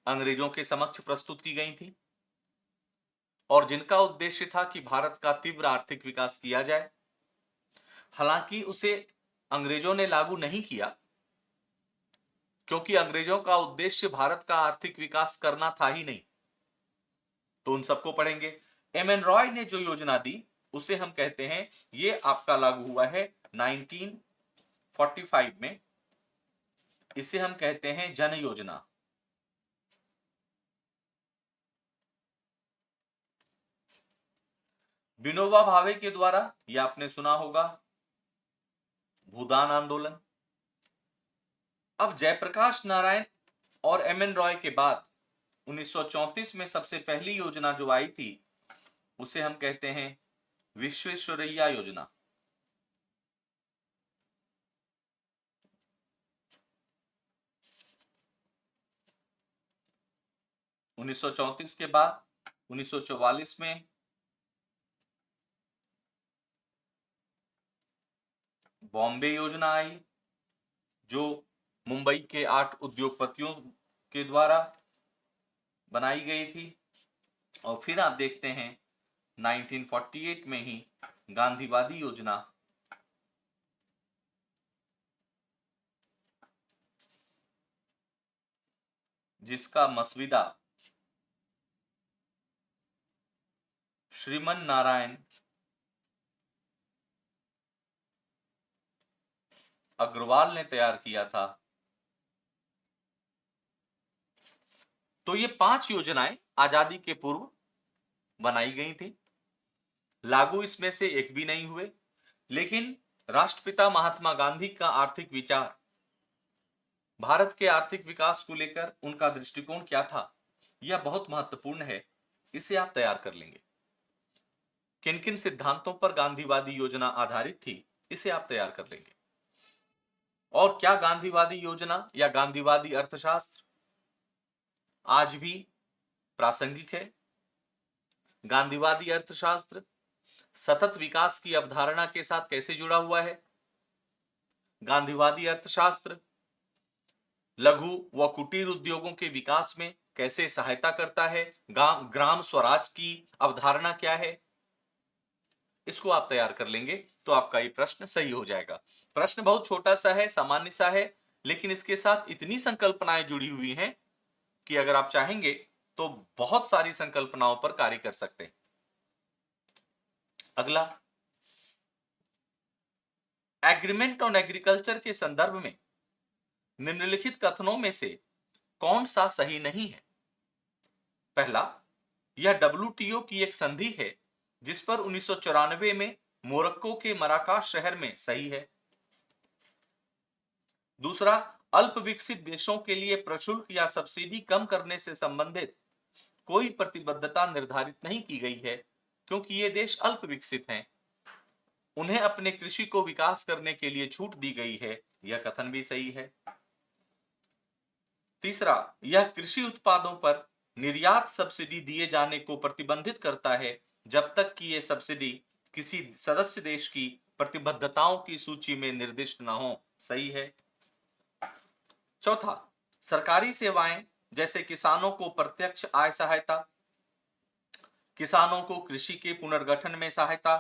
अंग्रेजों के समक्ष प्रस्तुत की गई थी और जिनका उद्देश्य था कि भारत का तीव्र आर्थिक विकास किया जाए। हालांकि उसे अंग्रेजों ने लागू नहीं किया, क्योंकि अंग्रेजों का उद्देश्य भारत का आर्थिक विकास करना था ही नहीं। तो उन सबको पढ़ेंगे। एम एन रॉय ने जो योजना दी उसे हम कहते हैं, ये आपका लागू हुआ है 1945 में, इसे हम कहते हैं जन योजना। विनोबा भावे के द्वारा, यह आपने सुना होगा, भूदान आंदोलन। अब जयप्रकाश नारायण और एम एन रॉय के बाद 1934 में सबसे पहली योजना जो आई थी उसे हम कहते हैं विश्वेश्वरैया योजना। उन्नीस के बाद 1944 में बॉम्बे योजना आई, जो मुंबई के 8 उद्योगपतियों के द्वारा बनाई गई थी। और फिर आप देखते हैं 1948 में ही गांधीवादी योजना, जिसका मसविदा श्रीमन नारायण अग्रवाल ने तैयार किया था। तो ये 5 योजनाएं आजादी के पूर्व बनाई गई थी। लागू इसमें से एक भी नहीं हुए, लेकिन राष्ट्रपिता महात्मा गांधी का आर्थिक विचार, भारत के आर्थिक विकास को लेकर उनका दृष्टिकोण क्या था, यह बहुत महत्वपूर्ण है। इसे आप तैयार कर लेंगे। किन किन सिद्धांतों पर गांधीवादी योजना आधारित थी, इसे आप तैयार कर लेंगे। और क्या गांधीवादी योजना या गांधीवादी अर्थशास्त्र आज भी प्रासंगिक है? गांधीवादी अर्थशास्त्र सतत विकास की अवधारणा के साथ कैसे जुड़ा हुआ है? गांधीवादी अर्थशास्त्र लघु व कुटीर उद्योगों के विकास में कैसे सहायता करता है, ग्राम स्वराज की अवधारणा क्या है, इसको आप तैयार कर लेंगे तो आपका ये प्रश्न सही हो जाएगा। प्रश्न बहुत छोटा सा है, सामान्य सा है, लेकिन इसके साथ इतनी संकल्पनाएं जुड़ी हुई हैं कि अगर आप चाहेंगे तो बहुत सारी संकल्पनाओं पर कार्य कर सकते हैं। अगला, एग्रीमेंट ऑन एग्रीकल्चर के संदर्भ में निम्नलिखित कथनों में से कौन सा सही नहीं है? पहला, यह WTO की एक संधि है जिस पर 1994 में मोरक्को के मराकाश शहर में सही है। दूसरा, अल्प विकसित देशों के लिए प्रशुल्क या सब्सिडी कम करने से संबंधित कोई प्रतिबद्धता निर्धारित नहीं की गई है क्योंकि ये देश अल्प विकसित हैं, उन्हें अपने कृषि को विकास करने के लिए छूट दी गई है, यह कथन भी सही है। तीसरा, यह कृषि उत्पादों पर निर्यात सब्सिडी दिए जाने को प्रतिबंधित करता है जब तक कि यह सब्सिडी किसी सदस्य देश की प्रतिबद्धताओं की सूची में निर्दिष्ट न हो, सही है। चौथा, सरकारी सेवाएं जैसे किसानों को प्रत्यक्ष आय सहायता, किसानों को कृषि के पुनर्गठन में सहायता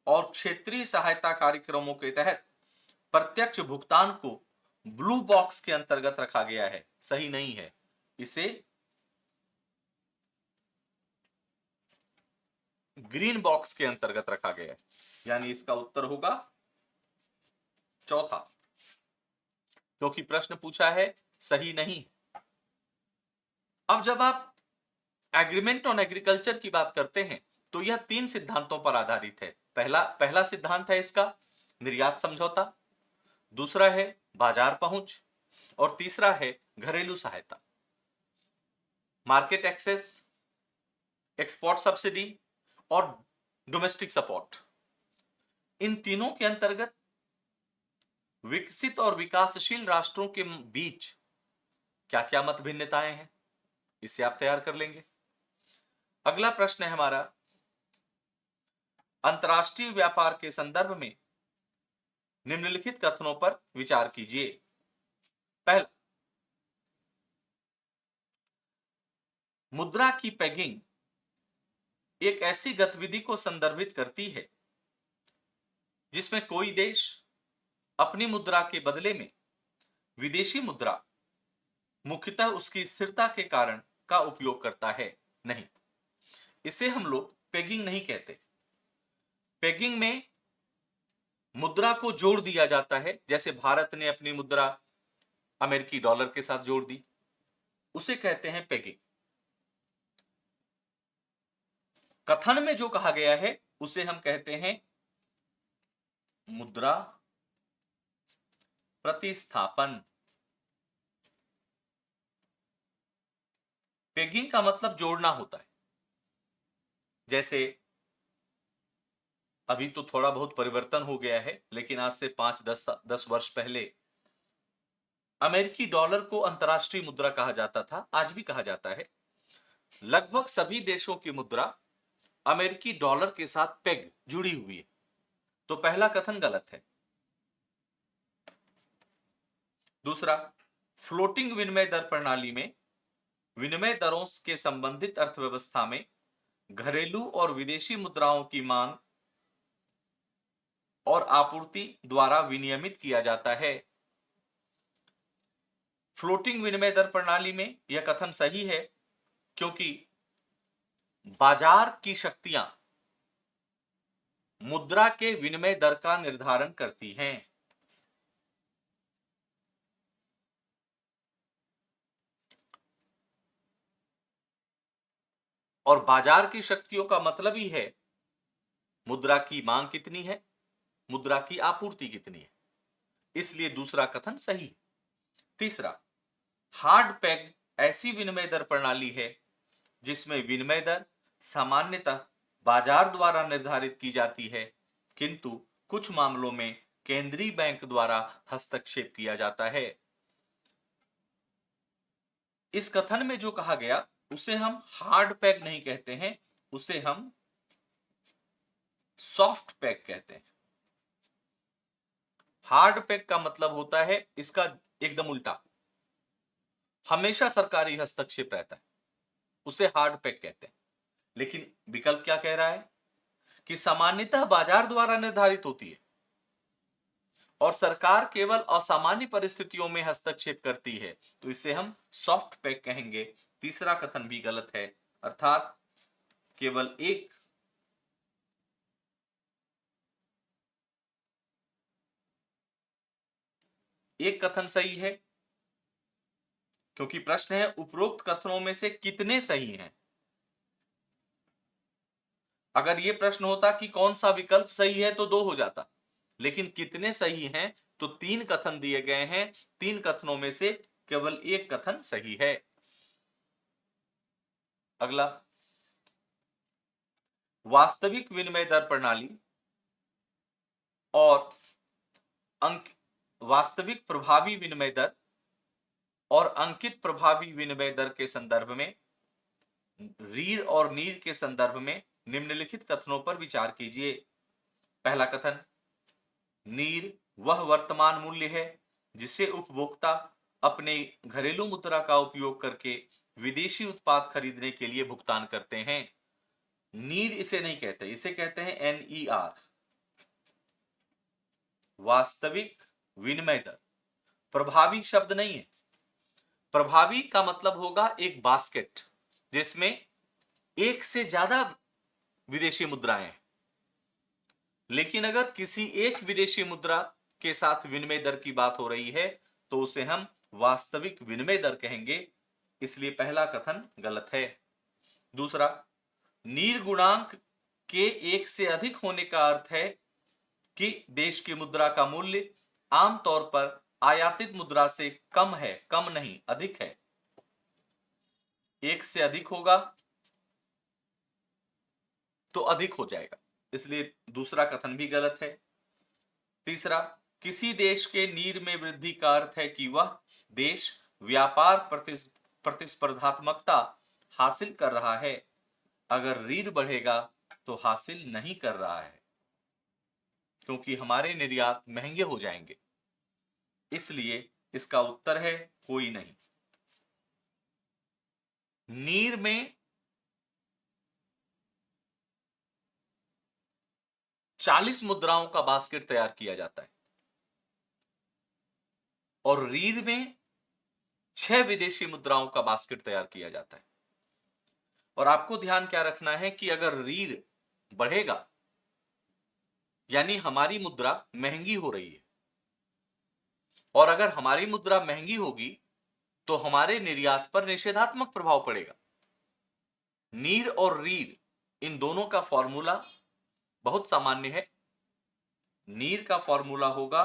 और क्षेत्रीय सहायता कार्यक्रमों के तहत प्रत्यक्ष भुगतान को ब्लू बॉक्स के अंतर्गत रखा गया है, सही नहीं है, इसे ग्रीन बॉक्स के अंतर्गत रखा गया है, यानी इसका उत्तर होगा चौथा, क्योंकि प्रश्न पूछा है सही नहीं। अब जब आप एग्रीमेंट ऑन एग्रीकल्चर की बात करते हैं तो यह 3 सिद्धांतों पर आधारित है। पहला सिद्धांत है इसका निर्यात समझौता, दूसरा है बाजार पहुंच और तीसरा है घरेलू सहायता, मार्केट एक्सेस, एक्सपोर्ट सब्सिडी और डोमेस्टिक सपोर्ट। इन तीनों के अंतर्गत विकसित और विकासशील राष्ट्रों के बीच क्या क्या मत भिन्नताएं हैं, इसे आप तैयार कर लेंगे। अगला प्रश्न है हमारा, अंतरराष्ट्रीय व्यापार के संदर्भ में निम्नलिखित कथनों पर विचार कीजिए। पहला, मुद्रा की पेगिंग एक ऐसी गतिविधि को संदर्भित करती है जिसमें कोई देश अपनी मुद्रा के बदले में विदेशी मुद्रा, मुख्यतः उसकी स्थिरता के कारण, का उपयोग करता है। नहीं, इसे हम लोग पेगिंग नहीं कहते। पेगिंग में मुद्रा को जोड़ दिया जाता है, जैसे भारत ने अपनी मुद्रा अमेरिकी डॉलर के साथ जोड़ दी, उसे कहते हैं पेगिंग। कथन में जो कहा गया है उसे हम कहते हैं मुद्रा प्रतिस्थापन। पेगिंग का मतलब जोड़ना होता है। जैसे अभी तो थोड़ा बहुत परिवर्तन हो गया है, लेकिन आज से 5-10 वर्ष पहले अमेरिकी डॉलर को अंतरराष्ट्रीय मुद्रा कहा जाता था, आज भी कहा जाता है। लगभग सभी देशों की मुद्रा अमेरिकी डॉलर के साथ पेग जुड़ी हुई है, तो पहला कथन गलत है। दूसरा, फ्लोटिंग विनिमय दर प्रणाली में विनिमय दरों के संबंधित अर्थव्यवस्था में घरेलू और विदेशी मुद्राओं की मांग और आपूर्ति द्वारा विनियमित किया जाता है। फ्लोटिंग विनिमय दर प्रणाली में यह कथन सही है क्योंकि बाजार की शक्तियां मुद्रा के विनिमय दर का निर्धारण करती हैं। और बाजार की शक्तियों का मतलब ही है मुद्रा की मांग कितनी है, मुद्रा की आपूर्ति कितनी है, इसलिए दूसरा कथन सही है। तीसरा, हार्ड पेग ऐसी विनिमय दर प्रणाली है जिसमें विनिमय दर सामान्यतः बाजार द्वारा निर्धारित की जाती है, किंतु कुछ मामलों में केंद्रीय बैंक द्वारा हस्तक्षेप किया जाता है। इस कथन में जो कहा गया उसे हम हार्ड पैक नहीं कहते हैं, उसे हम सॉफ्ट पैक कहते हैं। हार्ड पैक का मतलब होता है इसका एकदम उल्टा, हमेशा सरकारी हस्तक्षेप रहता है, उसे हार्ड पैक कहते हैं। लेकिन विकल्प क्या कह रहा है कि सामान्यतः बाजार द्वारा निर्धारित होती है और सरकार केवल असामान्य परिस्थितियों में हस्तक्षेप करती है, तो इसे हम सॉफ्ट पैक कहेंगे। तीसरा कथन भी गलत है, अर्थात केवल एक कथन सही है, क्योंकि प्रश्न है उपरोक्त कथनों में से कितने सही हैं। अगर यह प्रश्न होता कि कौन सा विकल्प सही है तो 2 हो जाता, लेकिन कितने सही हैं तो 3 कथन दिए गए हैं। 3 कथनों में से केवल एक कथन सही है। अगला, वास्तविक विनिमय दर प्रणाली और वास्तविक प्रभावी विनिमय दर और अंकित प्रभावी विनिमय दर के संदर्भ में, रीर और नीर के संदर्भ में निम्नलिखित कथनों पर विचार कीजिए। पहला कथन, नीर वह वर्तमान मूल्य है जिसे उपभोक्ता अपने घरेलू मुद्रा का उपयोग करके विदेशी उत्पाद खरीदने के लिए भुगतान करते हैं। नीर इसे नहीं कहते, इसे कहते हैं NER, वास्तविक विनिमय दर। प्रभावी शब्द नहीं है। प्रभावी का मतलब होगा एक बास्केट जिसमें एक से ज्यादा विदेशी मुद्राएं हैं। लेकिन अगर किसी एक विदेशी मुद्रा के साथ विनिमय दर की बात हो रही है तो उसे हम वास्तविक विनिमय दर कहेंगे, इसलिए पहला कथन गलत है। दूसरा, नीर गुणांक के एक से अधिक होने का अर्थ है कि देश की मुद्रा का मूल्य आमतौर पर आयातित मुद्रा से कम है, कम नहीं अधिक है। एक से अधिक होगा तो अधिक हो जाएगा, इसलिए दूसरा कथन भी गलत है। तीसरा, किसी देश के नीर में वृद्धि का अर्थ है कि वह देश व्यापार प्रतिस्पर्धात्मकता हासिल कर रहा है। अगर रीढ़ बढ़ेगा तो हासिल नहीं कर रहा है, क्योंकि हमारे निर्यात महंगे हो जाएंगे, इसलिए इसका उत्तर है कोई नहीं। नीर में 40 मुद्राओं का बास्केट तैयार किया जाता है और रीर में 6 विदेशी मुद्राओं का बास्केट तैयार किया जाता है। और आपको ध्यान क्या रखना है कि अगर रीर बढ़ेगा यानी हमारी मुद्रा महंगी हो रही है, और अगर हमारी मुद्रा महंगी होगी तो हमारे निर्यात पर निषेधात्मक प्रभाव पड़ेगा। नीर और रीर इन दोनों का फॉर्मूला बहुत सामान्य है। नीर का फॉर्मूला होगा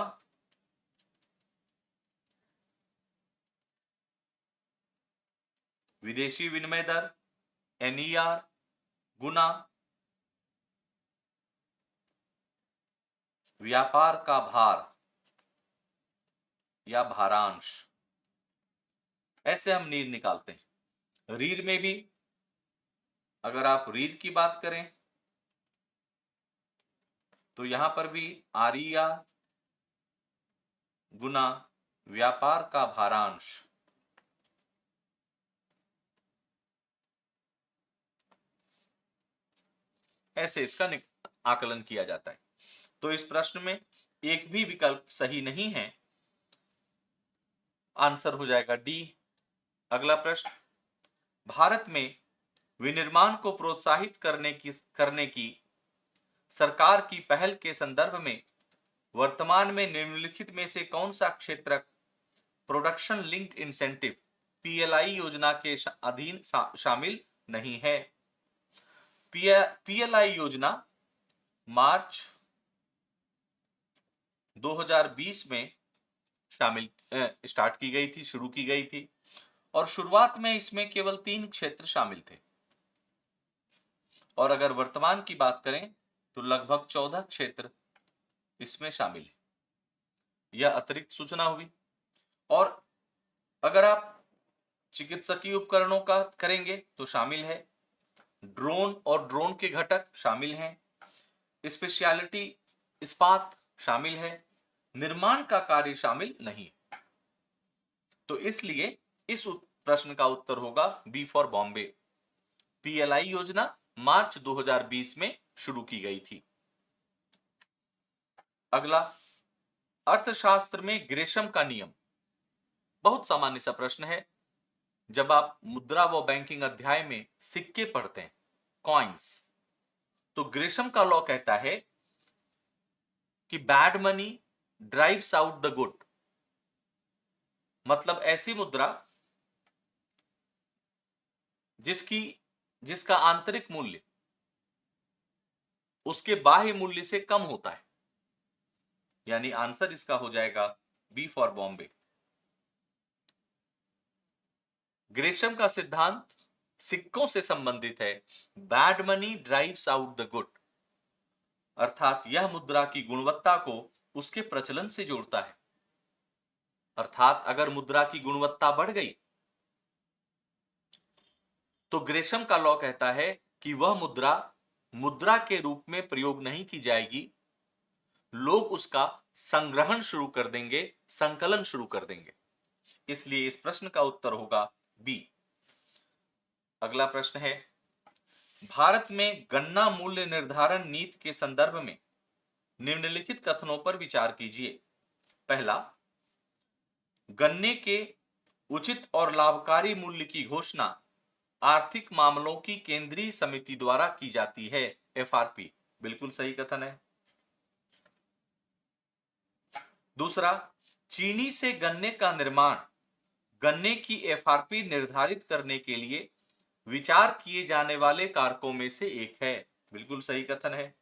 विदेशी विनिमय दर NER गुना व्यापार का भार या भारांश। ऐसे हम नीर निकालते हैं। रीर में भी अगर आप रीर की बात करें तो यहां पर भी RER गुना व्यापार का भारांश। ऐसे इसका आकलन किया जाता है। तो इस प्रश्न में एक भी विकल्प सही नहीं है, आंसर हो जाएगा डी। अगला प्रश्न, भारत में विनिर्माण को प्रोत्साहित करने की सरकार की पहल के संदर्भ में वर्तमान में निम्नलिखित में से कौन सा क्षेत्र प्रोडक्शन लिंक्ड इंसेंटिव PLI योजना के अधीन शामिल नहीं है? PLI योजना मार्च 2020 में स्टार्ट की गई थी, शुरू की गई थी, और शुरुआत में इसमें केवल 3 क्षेत्र शामिल थे, और अगर वर्तमान की बात करें तो लगभग 14 क्षेत्र इसमें शामिल है। यह अतिरिक्त सूचना हुई। और अगर आप चिकित्सकीय उपकरणों का करेंगे तो शामिल है, ड्रोन और ड्रोन के घटक शामिल हैं, स्पेशलिटी इस्पात शामिल है, निर्माण का कार्य शामिल नहीं। तो इसलिए इस प्रश्न का उत्तर होगा बी फॉर बॉम्बे। पीएलआई योजना मार्च 2020 में शुरू की गई थी। अगला, अर्थशास्त्र में ग्रेशम का नियम। बहुत सामान्य सा प्रश्न है। जब आप मुद्रा व बैंकिंग अध्याय में सिक्के पढ़ते हैं, कॉइन्स, तो ग्रेशम का लॉ कहता है कि bad money drives out the good. मतलब ऐसी मुद्रा जिसका आंतरिक मूल्य उसके बाह्य मूल्य से कम होता है। यानी आंसर इसका हो जाएगा बी फॉर बॉम्बे। ग्रेशम का सिद्धांत सिक्कों से संबंधित है। Bad money drives out the good, अर्थात यह मुद्रा की गुणवत्ता को उसके प्रचलन से जोड़ता है। अर्थात अगर मुद्रा की गुणवत्ता बढ़ गई तो ग्रेशम का लॉ कहता है कि वह मुद्रा मुद्रा के रूप में प्रयोग नहीं की जाएगी, लोग उसका संग्रहण शुरू कर देंगे, संकलन शुरू कर देंगे। इसलिए इस प्रश्न का उत्तर होगा बी। अगला प्रश्न है, भारत में गन्ना मूल्य निर्धारण नीति के संदर्भ में निम्नलिखित कथनों पर विचार कीजिए। पहला, गन्ने के उचित और लाभकारी मूल्य की घोषणा आर्थिक मामलों की केंद्रीय समिति द्वारा की जाती है, एफआरपी। बिल्कुल सही कथन है। दूसरा, चीनी से गन्ने का निर्माण गन्ने की एफआरपी निर्धारित करने के लिए विचार किए जाने वाले कारकों में से एक है। बिल्कुल सही कथन है।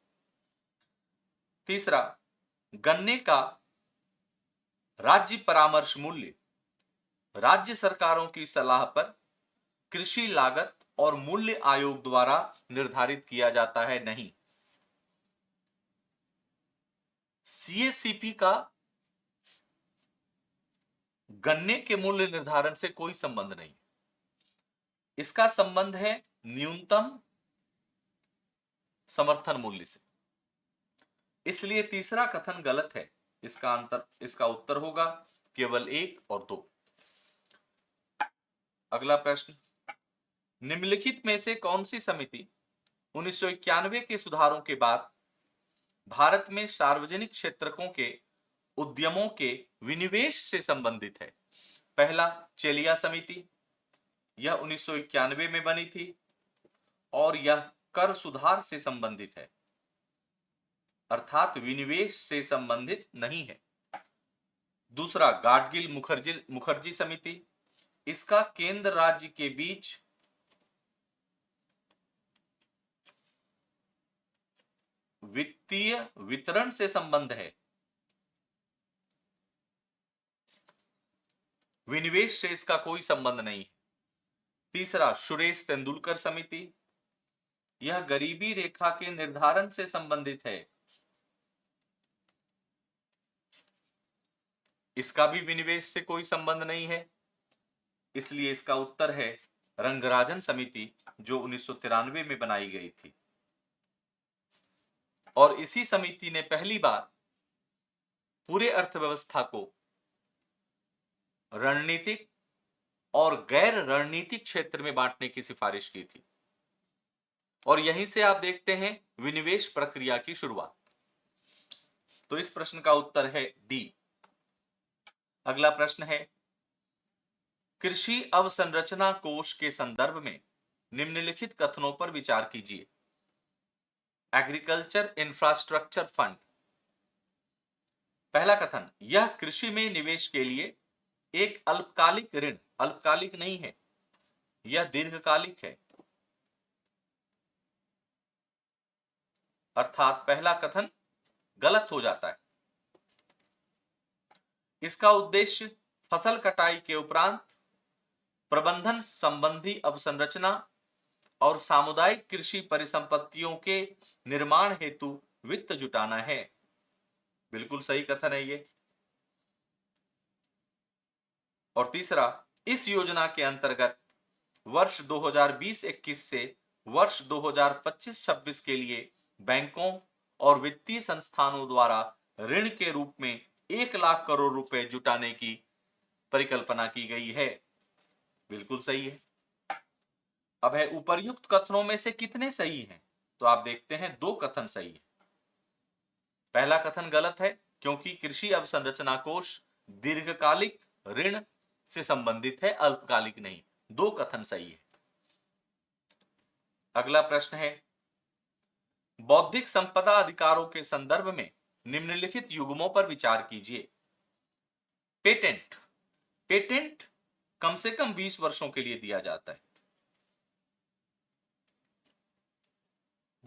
तीसरा, गन्ने का राज्य परामर्श मूल्य राज्य सरकारों की सलाह पर कृषि लागत और मूल्य आयोग द्वारा निर्धारित किया जाता है, नहीं। सीएसीपी का गन्ने के मूल्य निर्धारण से कोई संबंध नहीं। इसका संबंध है न्यूनतम समर्थन मूल्य से। इसलिए तीसरा कथन गलत है। इसका उत्तर होगा केवल 1 और 2। अगला प्रश्न, निम्नलिखित में से कौन सी समिति 1991 के सुधारों के बाद भारत में सार्वजनिक क्षेत्रकों के उद्यमों के विनिवेश से संबंधित है? पहला, चेलिया समिति। यह 1991 में बनी थी और यह कर सुधार से संबंधित है, अर्थात विनिवेश से संबंधित नहीं है। दूसरा, गाडगिल मुखर्जी समिति। इसका केंद्र राज्य के बीच वित्तीय वितरण से संबंध है, विनिवेश से इसका कोई संबंध नहीं है। तीसरा, सुरेश तेंदुलकर समिति। यह गरीबी रेखा के निर्धारण से संबंधित है, इसका भी विनिवेश से कोई संबंध नहीं है। इसलिए इसका उत्तर है रंगराजन समिति, जो 1993 में बनाई गई थी। और इसी समिति ने पहली बार पूरे अर्थव्यवस्था को रणनीतिक और गैर रणनीतिक क्षेत्र में बांटने की सिफारिश की थी। और यहीं से आप देखते हैं विनिवेश प्रक्रिया की शुरुआत। तो इस प्रश्न का उत्तर है डी। अगला प्रश्न है, कृषि अवसंरचना कोष के संदर्भ में निम्नलिखित कथनों पर विचार कीजिए। Agriculture infrastructure fund. पहला कथन, यह कृषि में निवेश के लिए एक अल्पकालिक ऋण, अल्पकालिक नहीं है, यह दीर्घकालिक है। अर्थात पहला कथन गलत हो जाता है। इसका उद्देश्य फसल कटाई के उपरांत प्रबंधन संबंधी अवसंरचना और सामुदायिक कृषि परिसंपत्तियों के निर्माण हेतु वित्त जुटाना है। बिल्कुल सही कथन है ये। और तीसरा, इस योजना के अंतर्गत वर्ष 2020-21 से वर्ष 2025-26 के लिए बैंकों और वित्तीय संस्थानों द्वारा ऋण के रूप में 1 लाख करोड़ रुपए जुटाने की परिकल्पना की गई है। बिल्कुल सही है। अब है उपर्युक्त कथनों में से कितने सही हैं? तो आप देखते हैं 2 कथन सही है। पहला कथन गलत है क्योंकि कृषि अवसंरचना कोष दीर्घकालिक ऋण से संबंधित है, अल्पकालिक नहीं। 2 कथन सही है। अगला प्रश्न है, बौद्धिक संपदा अधिकारों के संदर्भ में निम्नलिखित युग्मों पर विचार कीजिए। पेटेंट, पेटेंट कम से कम 20 वर्षों के लिए दिया जाता है,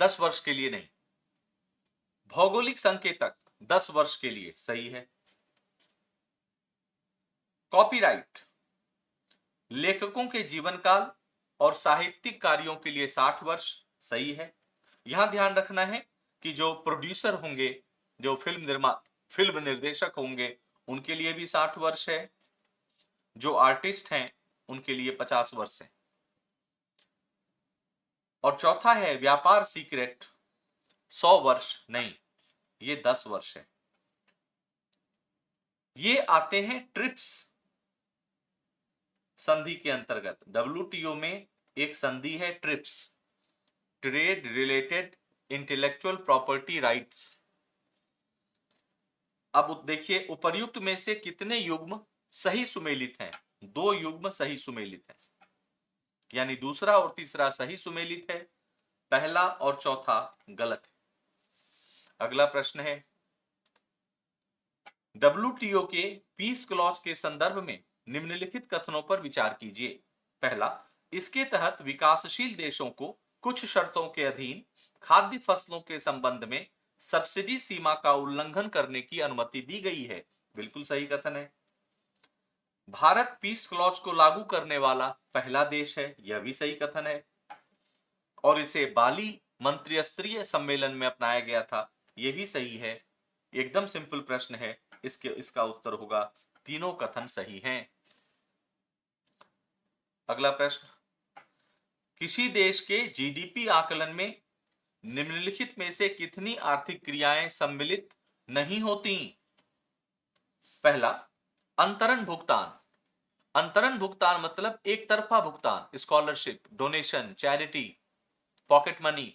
10 वर्ष के लिए नहीं। भौगोलिक संकेतक 10 वर्ष के लिए, सही है। कॉपीराइट लेखकों के जीवन काल और साहित्यिक कार्यों के लिए 60 वर्ष, सही है। यहां ध्यान रखना है कि जो प्रोड्यूसर होंगे, जो फिल्म निर्देशक होंगे, उनके लिए भी 60 वर्ष है। जो आर्टिस्ट हैं उनके लिए 50 वर्ष है। और चौथा है व्यापार सीक्रेट, 100 वर्ष नहीं, ये 10 वर्ष है। ये आते हैं ट्रिप्स संधि के अंतर्गत। WTO में एक संधि है trips, trade related intellectual property rights. अब देखिए उपर्युक्त में से कितने युग्म सही सुमेलित हैं? 2 युग्म सही सुमेलित हैं, यानी दूसरा और तीसरा सही सुमेलित है, पहला और चौथा गलत है। अगला प्रश्न है, WTO के पीस क्लॉज के संदर्भ में निम्नलिखित कथनों पर विचार कीजिए। पहला, इसके तहत विकासशील देशों को कुछ शर्तों के अधीन खाद्य फसलों के संबंध में सब्सिडी सीमा का उल्लंघन करने की अनुमति दी गई है, बिल्कुल सही कथन है। भारत पीस क्लॉज को लागू करने वाला पहला देश है, यह भी सही कथन है। और इसे बाली मंत्रिस्तरीय सम्मेलन में अपनाया गया था, यह भी सही है। एकदम सिंपल प्रश्न है, इसका उत्तर होगा, तीनों कथन सही हैं। अगला प्रश्न, किसी देश के जीडीपी आकलन में निम्नलिखित में से कितनी आर्थिक क्रियाएं सम्मिलित नहीं होती? पहला, अंतरण भुगतान। अंतरण भुगतान मतलब एक तरफा भुगतान, scholarship, donation, charity, pocket money.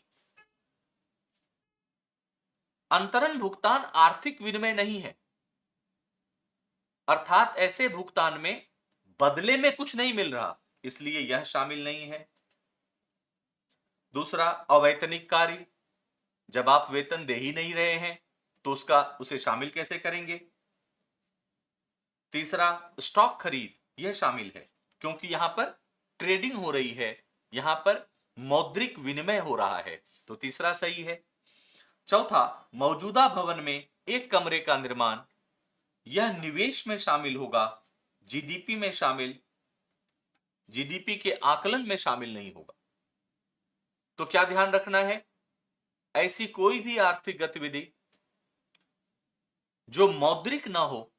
अंतरण भुगतान आर्थिक विनिमय नहीं है, अर्थात ऐसे भुगतान में बदले में कुछ नहीं मिल रहा, इसलिए यह शामिल नहीं है। दूसरा, अवैतनिक कार्य, जब आप वेतन दे ही नहीं रहे हैं तो उसे शामिल कैसे करेंगे? तीसरा, स्टॉक खरीद, यह शामिल है क्योंकि यहां पर ट्रेडिंग हो रही है, यहां पर मौद्रिक विनिमय हो रहा है, तो तीसरा सही है। चौथा, मौजूदा भवन में एक कमरे का निर्माण, यह निवेश में शामिल होगा, जीडीपी में शामिल, जीडीपी के आकलन में शामिल नहीं होगा। तो क्या ध्यान रखना है? ऐसी कोई भी आर्थिक गतिविधि जो मौद्रिक ना हो,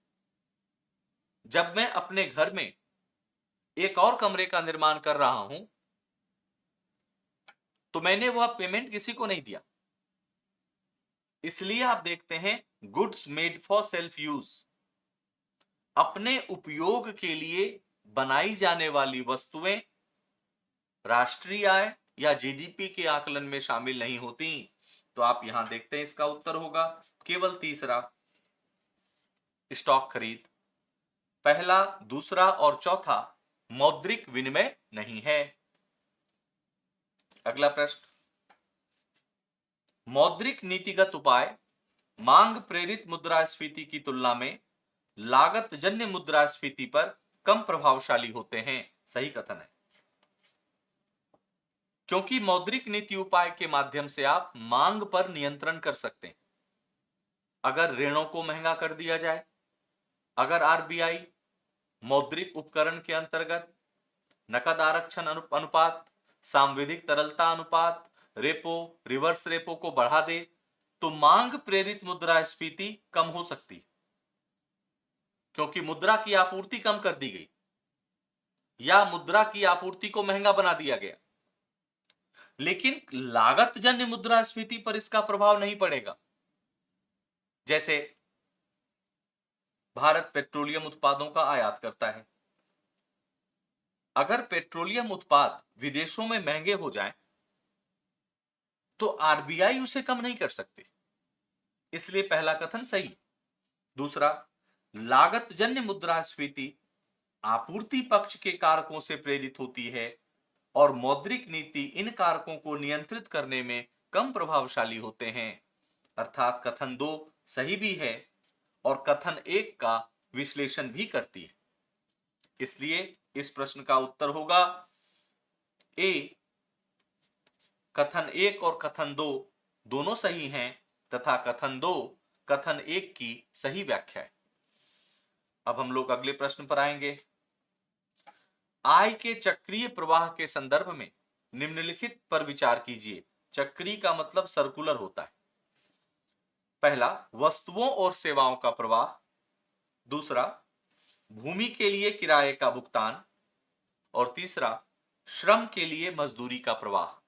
जब मैं अपने घर में एक और कमरे का निर्माण कर रहा हूं तो मैंने वह पेमेंट किसी को नहीं दिया, इसलिए आप देखते हैं goods made for self use, अपने उपयोग के लिए बनाई जाने वाली वस्तुएं राष्ट्रीय आय या जीडीपी के आकलन में शामिल नहीं होती। तो आप यहां देखते हैं इसका उत्तर होगा केवल तीसरा, स्टॉक खरीद। पहला, दूसरा और चौथा मौद्रिक विनिमय नहीं है। अगला प्रश्न, मौद्रिक नीतिगत उपाय मांग प्रेरित मुद्रास्फीति की तुलना में लागत जन्य मुद्रास्फीति पर कम प्रभावशाली होते हैं, सही कथन है। क्योंकि मौद्रिक नीति उपाय के माध्यम से आप मांग पर नियंत्रण कर सकते हैं। अगर ऋणों को महंगा कर दिया जाए, अगर आरबीआई मौद्रिक उपकरण के अंतर्गत नकद आरक्षण अनुपात, सांविधिक तरलता अनुपात, रेपो, रिवर्स रेपो को बढ़ा दे तो मांग प्रेरित मुद्रास्फीति कम हो सकती, क्योंकि मुद्रा की आपूर्ति कम कर दी गई या मुद्रा की आपूर्ति को महंगा बना दिया गया। लेकिन लागत जन्य मुद्रास्फीति पर इसका प्रभाव नहीं पड़ेगा। जैसे भारत पेट्रोलियम उत्पादों का आयात करता है, अगर पेट्रोलियम उत्पाद विदेशों में महंगे हो जाएं, तो आरबीआई उसे कम नहीं कर सकती, इसलिए पहला कथन सही। दूसरा, लागत जन्य मुद्रास्फीति आपूर्ति पक्ष के कारकों से प्रेरित होती है और मौद्रिक नीति इन कारकों को नियंत्रित करने में कम प्रभावशाली होते हैं। अर्थात कथन 2 सही भी है और कथन 1 का विश्लेषण भी करती है। इसलिए इस प्रश्न का उत्तर होगा ए। कथन 1 और कथन 2 दोनों सही हैं तथा कथन 2 कथन 1 की सही व्याख्या है। अब हम लोग अगले प्रश्न पर आएंगे। आय के चक्रीय प्रवाह के संदर्भ में निम्नलिखित पर विचार कीजिए। चक्रीय का मतलब सर्कुलर होता है। पहला, वस्तुओं और सेवाओं का प्रवाह। दूसरा, भूमि के लिए किराए का भुगतान। और तीसरा, श्रम के लिए मजदूरी का प्रवाह।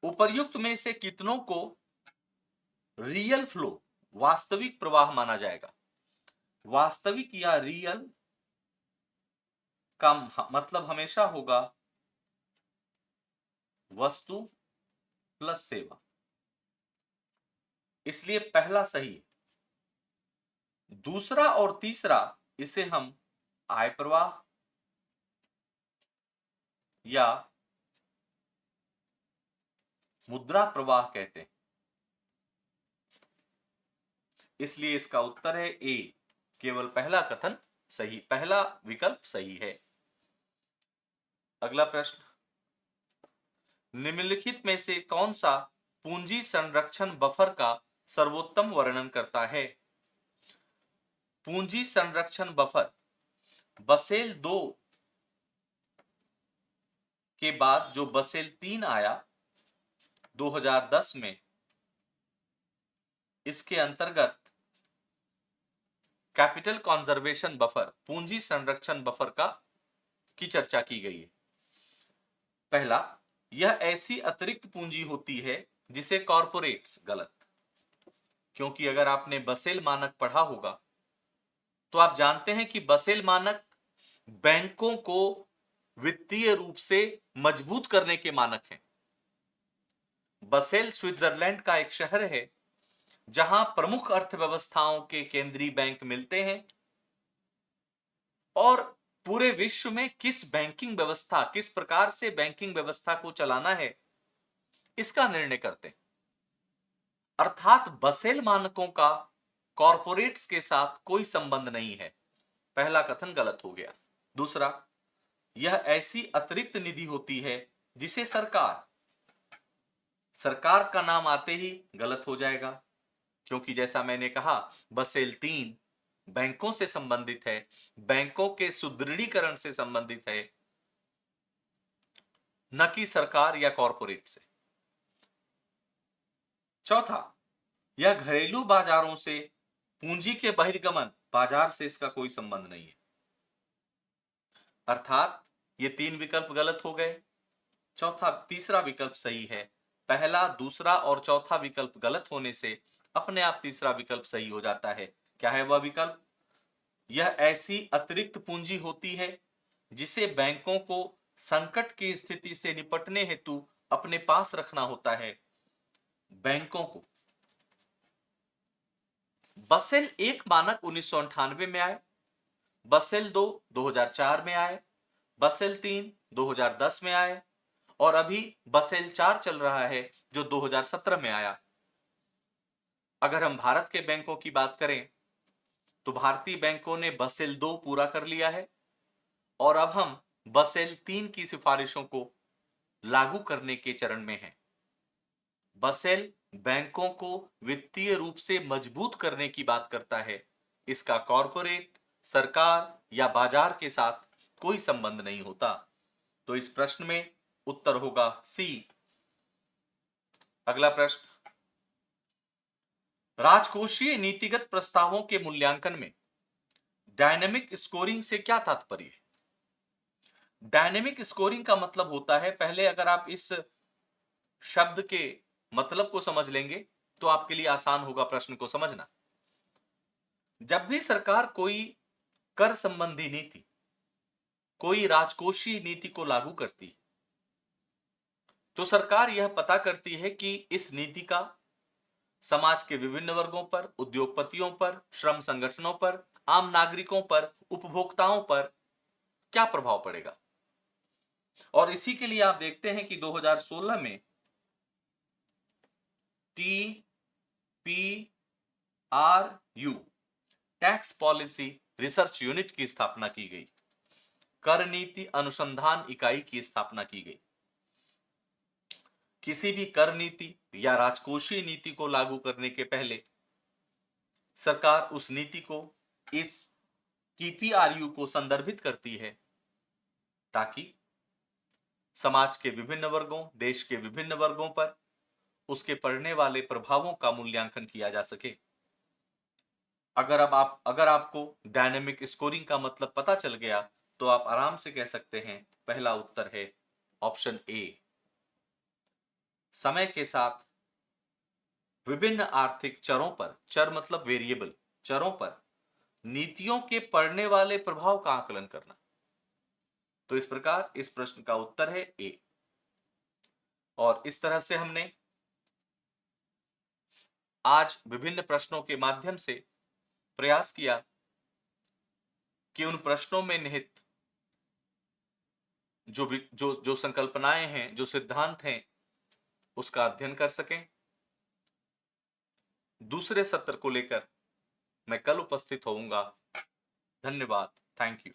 उपर्युक्त में से कितनों को रियल फ्लो, वास्तविक प्रवाह माना जाएगा? वास्तविक या रियल का मतलब हमेशा होगा वस्तु प्लस सेवा, इसलिए पहला सही है। दूसरा और तीसरा, इसे हम आय प्रवाह या मुद्रा प्रवाह कहते हैं, इसलिए इसका उत्तर है ए। केवल पहला कथन सही, पहला विकल्प सही है। अगला प्रश्न, निम्नलिखित में से कौन सा पूंजी संरक्षण बफर का सर्वोत्तम वर्णन करता है? पूंजी संरक्षण बफर बसेल 2 के बाद जो बसेल 3 आया 2010 में, इसके अंतर्गत कैपिटल कंजर्वेशन बफर, पूंजी संरक्षण बफर की चर्चा की गई है। पहला, यह ऐसी अतिरिक्त पूंजी होती है जिसे कॉर्पोरेट्स, गलत, क्योंकि अगर आपने बसेल मानक पढ़ा होगा तो आप जानते हैं कि बसेल मानक बैंकों को वित्तीय रूप से मजबूत करने के मानक हैं। बसेल स्विट्जरलैंड का एक शहर है जहां प्रमुख अर्थव्यवस्थाओं के केंद्रीय बैंक मिलते हैं और पूरे विश्व में किस बैंकिंग व्यवस्था, किस प्रकार से बैंकिंग व्यवस्था को चलाना है, इसका निर्णय करते हैं। अर्थात बसेल मानकों का कॉरपोरेट्स के साथ कोई संबंध नहीं है। पहला कथन गलत हो गया। दूसरा, यह ऐसी अतिरिक्त निधि होती है जिसे सरकार का नाम आते ही गलत हो जाएगा, क्योंकि जैसा मैंने कहा बसेल 3 बैंकों से संबंधित है, बैंकों के सुदृढ़ीकरण से संबंधित है, न कि सरकार या कॉरपोरेट से। चौथा, यह घरेलू बाजारों से पूंजी के बहिर्गमन, बाजार से इसका कोई संबंध नहीं है। अर्थात ये 3 विकल्प गलत हो गए। तीसरा विकल्प सही है। पहला, दूसरा और चौथा विकल्प गलत होने से अपने आप तीसरा विकल्प सही हो जाता है। क्या है वह विकल्प? यह ऐसी अतिरिक्त पूंजी होती है जिसे बैंकों को संकट की स्थिति से निपटने हेतु अपने पास रखना होता है। बैंकों को बसेल 1 मानक 1998 में आए, बसेल 2 2004 में आए, बसेल 3 2010 में आए और अभी बसेल 4 चल रहा है जो 2017 में आया। अगर हम भारत के बैंकों की बात करें तो भारतीय बैंकों ने बसेल 2 पूरा कर लिया है और अब हम बसेल 3 की सिफारिशों को लागू करने के चरण में हैं। बसेल बैंकों को वित्तीय रूप से मजबूत करने की बात करता है, इसका कॉरपोरेट, सरकार या बाजार के साथ कोई संबंध नहीं होता। तो इस प्रश्न में उत्तर होगा सी। अगला प्रश्न, राजकोषीय नीतिगत प्रस्तावों के मूल्यांकन में डायनेमिक स्कोरिंग से क्या तात्पर्य है? डायनेमिक स्कोरिंग का मतलब होता है, पहले अगर आप इस शब्द के मतलब को समझ लेंगे तो आपके लिए आसान होगा प्रश्न को समझना। जब भी सरकार कोई कर संबंधी नीति, कोई राजकोषीय नीति को लागू करती है तो सरकार यह पता करती है कि इस नीति का समाज के विभिन्न वर्गों पर, उद्योगपतियों पर, श्रम संगठनों पर, आम नागरिकों पर, उपभोक्ताओं पर क्या प्रभाव पड़ेगा। और इसी के लिए आप देखते हैं कि 2016 में TPRU tax policy research unit की स्थापना की गई, कर नीति अनुसंधान इकाई की स्थापना की गई। किसी भी कर नीति या राजकोषीय नीति को लागू करने के पहले सरकार उस नीति को इस TPRU को संदर्भित करती है ताकि समाज के विभिन्न वर्गों, देश के विभिन्न वर्गों पर उसके पड़ने वाले प्रभावों का मूल्यांकन किया जा सके। अगर आपको डायनेमिक स्कोरिंग का मतलब पता चल गया तो आप आराम से कह सकते हैं पहला उत्तर है ऑप्शन ए। समय के साथ विभिन्न आर्थिक चरों पर, चर मतलब वेरिएबल, चरों पर नीतियों के पड़ने वाले प्रभाव का आकलन करना। तो इस प्रकार इस प्रश्न का उत्तर है ए। और इस तरह से हमने आज विभिन्न प्रश्नों के माध्यम से प्रयास किया कि उन प्रश्नों में निहित जो संकल्पनाएं हैं, जो सिद्धांत हैं, उसका अध्ययन कर सकें। दूसरे सत्र को लेकर मैं कल उपस्थित होऊंगा। धन्यवाद। Thank you.